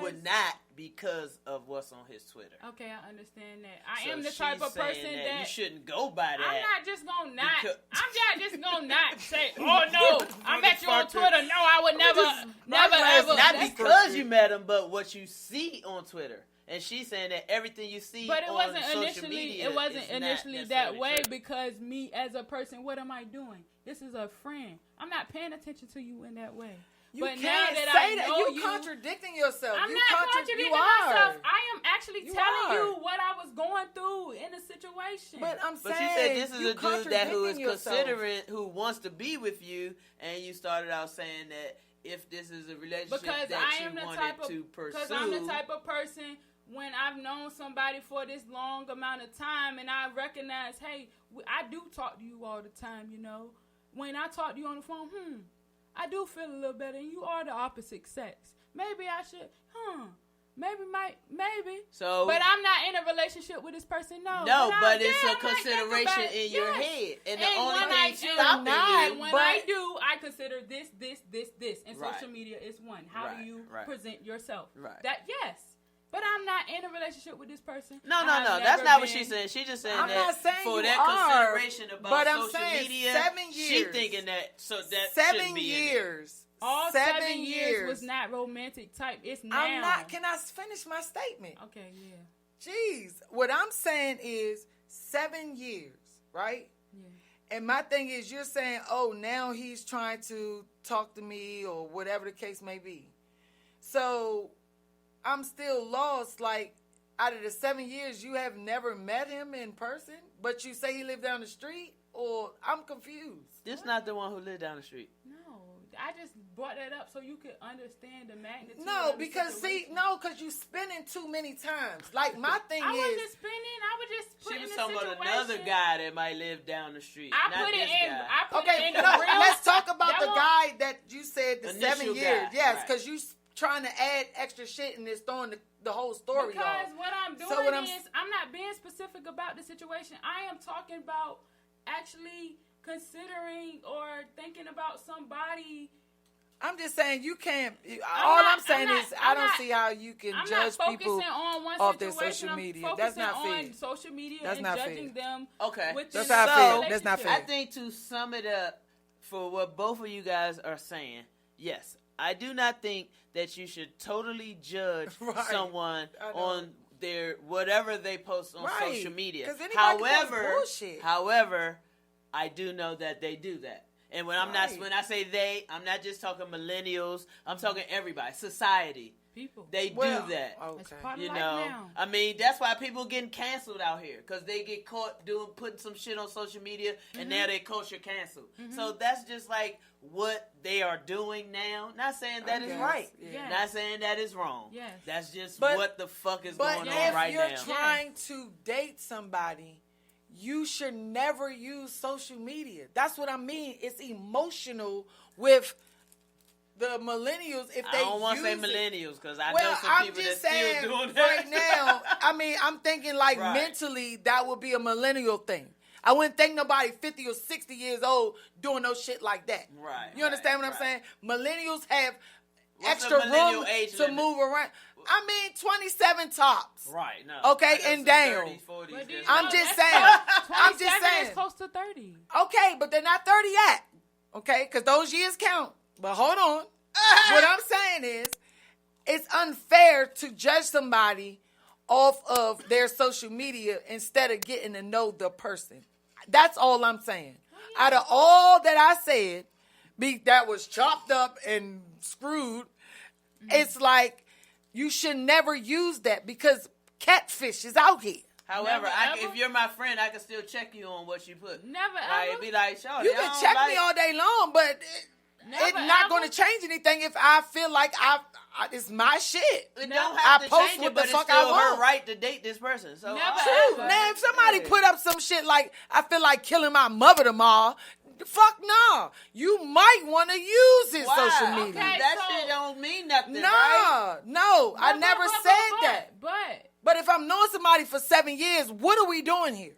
would not, because of what's on his Twitter.
Okay, I understand that. I am the type of person that
you shouldn't go by that.
I'm not just gonna not say, oh no, I met you on Twitter. No, I would never ever.
Not because you met him, but what you see on Twitter. And she's saying that everything you see
but it
on
wasn't
social
initially.
media
It wasn't
is not
initially that
necessarily
way
true.
because me as a person, what am I doing? This is a friend. I'm not paying attention to you in that way.
You
but
can't
now that
say
I
that.
know
You contradicting yourself.
I'm
you
not contradicting
you are.
myself. I am actually
You
telling
are.
you what I was going through in the situation.
But I'm
But
saying
you said this is
you
a dude that who is
contradicting yourself.
considering, who wants to be with you, and you started out saying that if this is a relationship
because
that
I
you
am the
wanted
type of
to pursue.
because I'm the type of person when I've known somebody for this long amount of time and I recognize, hey, I do talk to you all the time, When I talk to you on the phone, I do feel a little better, and you are the opposite sex. Maybe I should, maybe.
So,
but I'm not in a relationship with this person, no.
but it's
I
a
might think
consideration
about it,
in your
yes.
head. And the
And
only
when
thing
I-
stopping
and
you,
when
but-
I do, I consider this, and
Right.
social media is one. How do
Right,
you
right.
present yourself?
Right.
That yes, But I'm not in a relationship with this person.
No.
I have
That's
never
not what
been-
she said. She just said
I'm
that
not saying
for
you
that
are,
consideration about
but I'm
social
saying
media.
7
She
years.
thinking that that
7
shouldn't be in there.
years.
All
7
7 years was not romantic type. It's now.
I'm not. Can I finish my statement?
Okay, yeah.
Jeez. What I'm saying is 7 years, right?
Yeah.
And my thing is, you're saying, oh, now he's trying to talk to me or whatever the case may be. So I'm still lost. Like, out of the 7 years, you have never met him in person, but you say he lived down the street? Or I'm confused.
This not the one who lived down the street.
No, I just brought that up so you could understand the magnitude.
No,
of the
because
situation.
because you spinning too many times. Like, my thing
I
is,
wasn't spinning. I was just
She
putting
was
the
talking about
situation.
another guy that might live down the street.
I
not
put it
this
in.
guy.
I put it
okay,
in the
no,
real.
let's talk about
That
the
one-
guy that you said the
Initial
7 years.
guy,
Yes,
right.
because you trying to add extra shit and it's throwing the whole story
Because
off.
what I'm doing
So what I'm-
is I'm not being specific about the situation. I am talking about actually considering or thinking about somebody.
I'm just saying you can't. All I'm saying is I
I'm
don't
not-
see how you can
I'm
judge
not
people.
focusing on one
off their
situation.
social
I'm
media.
focusing
That's not fair.
on social media
That's
and
not
judging them.
Okay.
within
That's
the
not fair.
relationship.
That's not fair.
I think to sum it up for what both of you guys are saying, yes, I do not think that you should totally judge
Right.
someone
I know.
on their whatever they post on
Right.
social media.
'Cause anybody can post
However,
bullshit.
I do know that they do that. And when
Right.
when I say they, I'm not just talking millennials. I'm talking everybody, society.
People.
They
Well,
do that.
It's
Okay.
part of
You
life
know,
now.
I mean, that's why people getting canceled out here because they get caught putting some shit on social media, and now they culture canceled. So that's just like what they are doing now. Not saying that is
guess,
right.
yeah.
Yes.
Not saying that is wrong.
Yes.
That's just
But-
what the fuck is
But
going
if
on right
you're
now.
trying to date somebody, you should never use social media. That's what I mean. It's emotional with the millennials. If they
I don't want to say
use it-
millennials because I know
Well,
some
I'm
people
just
that's
saying
still doing that
right now. I mean, I'm thinking like
Right.
mentally that would be a millennial thing. I wouldn't think nobody 50 or 60 years old doing no shit like that.
Right,
You understand
right,
what I'm
right.
saying? Millennials have
What's
extra
the millennial
room
age
to
limit?
move around. I mean, 27 tops.
Right, no.
Okay,
I know
and
some
down.
30s, 40s,
But do you
that's
I'm
know
just
that's
saying.
close-
I'm just
27
saying.
is close to 30.
Okay, but they're not 30 yet. Okay, because those years count. But hold on. What I'm saying is, it's unfair to judge somebody off of their social media instead of getting to know the person. That's all I'm saying. Out of all that I said, that was chopped up and screwed, it's like you should never use that because catfish is out here.
However,
Never,
if
ever?
you're my friend, I can still check you on what you put.
Never
Like,
ever.
be like, Shawty,
You
I
can
don't
check
like
me all day long, but
Never
it's not
ever.
going to change anything if I feel like it's my shit.
It
No.
don't have
I
to
post
change
what
it,
the
but it's
fuck I
still her
want.
right to date this person. So
Never
True.
ever.
Now, if somebody put up some shit like, I feel like killing my mother tomorrow, fuck no. You might want to use his
Why?
social media.
Okay,
that
so-
shit don't mean nothing,
No,
right?
no. I
But-
never
but-
said
but-
that.
But
But if I'm knowing somebody for 7 years, what are we doing here?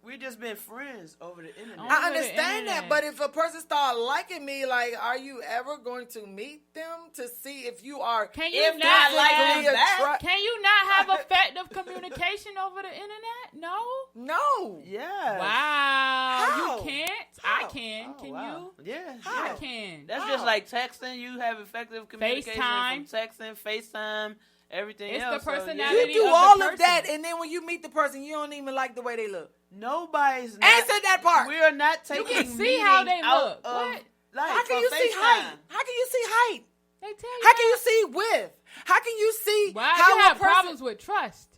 We just been friends over the internet.
Over
I
the
understand that,
internet.
but if a person start liking me, like, are you ever going to meet them to see if you are?
can you
If
not
not like
have,
them back,
can you not have effective communication over the internet? No.
No.
yeah.
Wow.
How?
You can't.
How?
I can.
Oh,
Can
wow.
you?
Yeah.
How?
I can.
That's
How?
just like texting. You have effective communication
FaceTime.
from texting, FaceTime, everything
It's
else.
the
So,
personality
You do
of the
all of
person.
that, and then when you meet the person, you don't even like the way they look.
Nobody's not,
Answer that part.
We are not taking
can see how they
meetings out
look.
of
What?
life
How can
for
you see
FaceTime.
height? How can you see height?
They tell you.
How can you see width? How can you see
Why
how
you
a
have
person
problems with trust?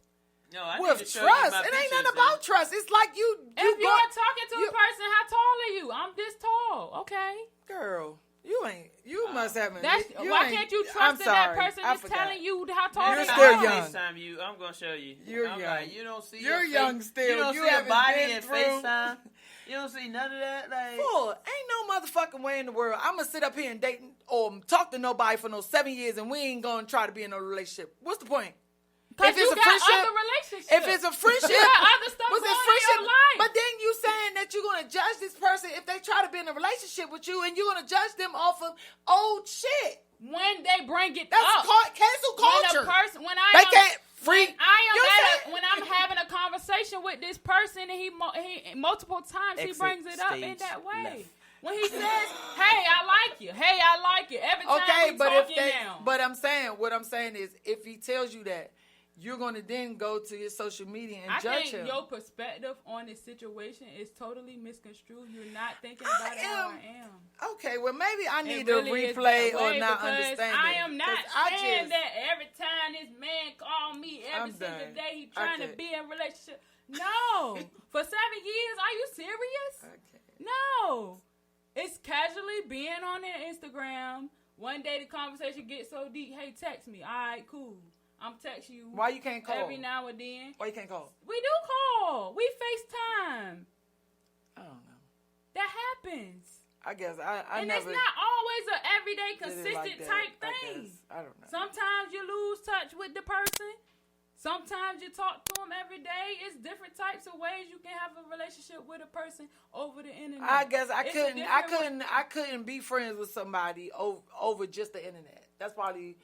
No, I need
with
to show
trust?
you my
It ain't
pictures,
nothing about
and-
trust. It's like you
If you're
go-
talking to
you-
a person, how tall are you? I'm this tall. Okay.
girl. You ain't. You must haven't.
That's
you
why
ain't-
can't you
I'm
trust that that
sorry.
person
I
is
forgot.
telling you how tall
You're
they
still
are?
young.
FaceTime you. I'm gonna show you.
You're
I'm
young.
Like, you don't see.
You're
your
young
face-
still.
You don't
You
see a
haven't
body
been
in
through-
FaceTime. You don't see none of that. Like,
Fool, ain't no motherfucking way in the world I'm gonna sit up here and date or talk to nobody for no 7 years and we ain't gonna try to be in a relationship. What's the point?
Because
If it's
you
a
got
friendship-
other relationships.
If it's a friendship,
You got other stuff
was it
going on in
friendship?
your life.
But then you saying that you're gonna judge this person if they try to be in a relationship with you, and you're gonna judge them off of old shit.
One when they bring it
That's
up.
cancel culture.
When I
They
am,
can't free.
when I'm having a conversation with this person and he multiple times he
Exit
brings it up in
stage
that way.
left.
When he says, "Hey, I like you. Hey, I like you." Every time
Okay,
we
but
talking
if they,
now.
but what I'm saying is, if he tells you that, you're gonna then go to your social media and
I
judge
think
him.
your perspective on this situation is totally misconstrued. You're not thinking about it how I am.
Okay, well maybe I
It
need
really
to
is
replay
that
or
way
not
because
understand
I
it.
am not
'Cause
saying that every time this man call me every
I'm
single
done.
day he trying to
Okay.
be in a relationship. No. For 7 years, are you serious?
Okay.
No. It's casually being on their Instagram. One day the conversation gets so deep, hey, text me. All right, cool. I'm texting you.
Why you can't call?
Every now and then.
Why you can't call?
We do call. We FaceTime.
I don't know.
That happens.
I guess I
And
never
it's not always an everyday
did it
consistent
like that,
type
I
thing.
guess. I don't know.
Sometimes you lose touch with the person. Sometimes you talk to them every day. It's different types of ways you can have a relationship with a person over the internet.
I guess
It's a different
I couldn't be friends with somebody over just the internet. That's probably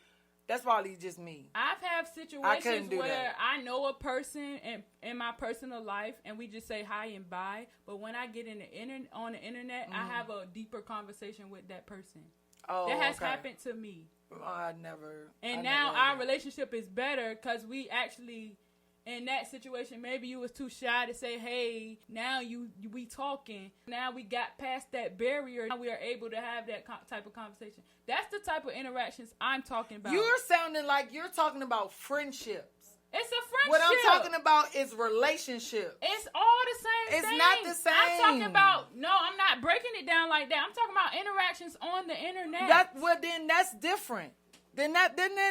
just me.
I've had
I couldn't
situations
do
where
that.
I know a person in my personal life and we just say hi and bye. But when I get on the internet, I have a deeper conversation with that person.
Oh,
That has
okay.
happened to me.
I never.
And
I
now
never
our
had that.
relationship is better because we actually, in that situation, maybe you was too shy to say, hey, now we talking. Now we got past that barrier. Now we are able to have that type of conversation. That's the type of interactions I'm talking about.
You're sounding like you're talking about friendships.
It's a friendship.
What I'm talking about is relationships.
It's all the same
It's
thing.
not the same.
I'm talking about, no, I'm not breaking it down like that. I'm talking about interactions on the internet.
Then that's different. Then
That's
okay,
what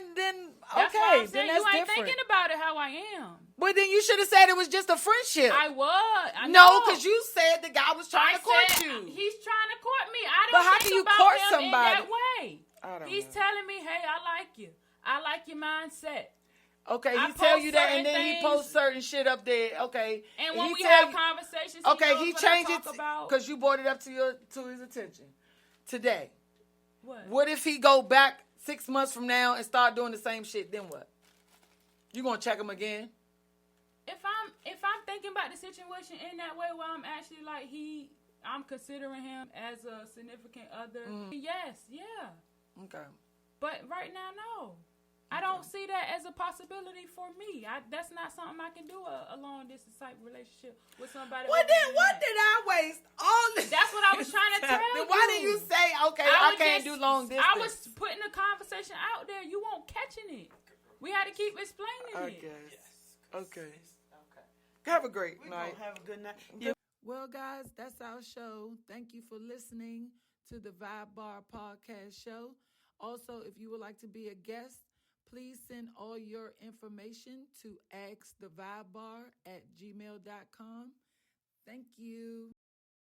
I'm saying.
then that's
You ain't
different.
thinking about it how I am.
But then you should have said it was just a friendship.
I was. I
No,
know.
because you said the guy was trying to court
said,
you.
He's trying to court me. I
But
don't
how
think
can you
about
court
him
somebody?
in that way.
I don't
He's
know.
telling me, hey, I like you. I like your mindset.
Okay,
I
he tell
post
you that, and
certain
then he
things.
posts certain shit up there. Okay,
And when
he
we
tell
have
you-
conversations,
okay,
knows
he
what I
changed it
talk about.
because you brought it up to his attention today.
What?
What if he go back 6 months from now and start doing the same shit? Then what? You gonna check him again?
If I'm thinking about the situation in that way, where I'm actually like I'm considering him as a significant other. Yes, yeah.
Okay.
But right now, no. I don't see that as a possibility for me. That's not something I can do a long distance type relationship with somebody.
Well,
over
then
the
what
internet.
did I waste all this?
That's what I was trying to tell
Then why didn't you say, okay, I
was
can't
just-
do long distance?
I was putting the conversation out there. You won't catching it. We had to keep explaining it.
Okay. Have a great
We
night.
gonna have a good night. Yeah.
Well, guys, that's our show. Thank you for listening to the Vibe Bar Podcast Show. Also, if you would like to be a guest, please send all your information to askthevibebar@gmail.com. Thank you.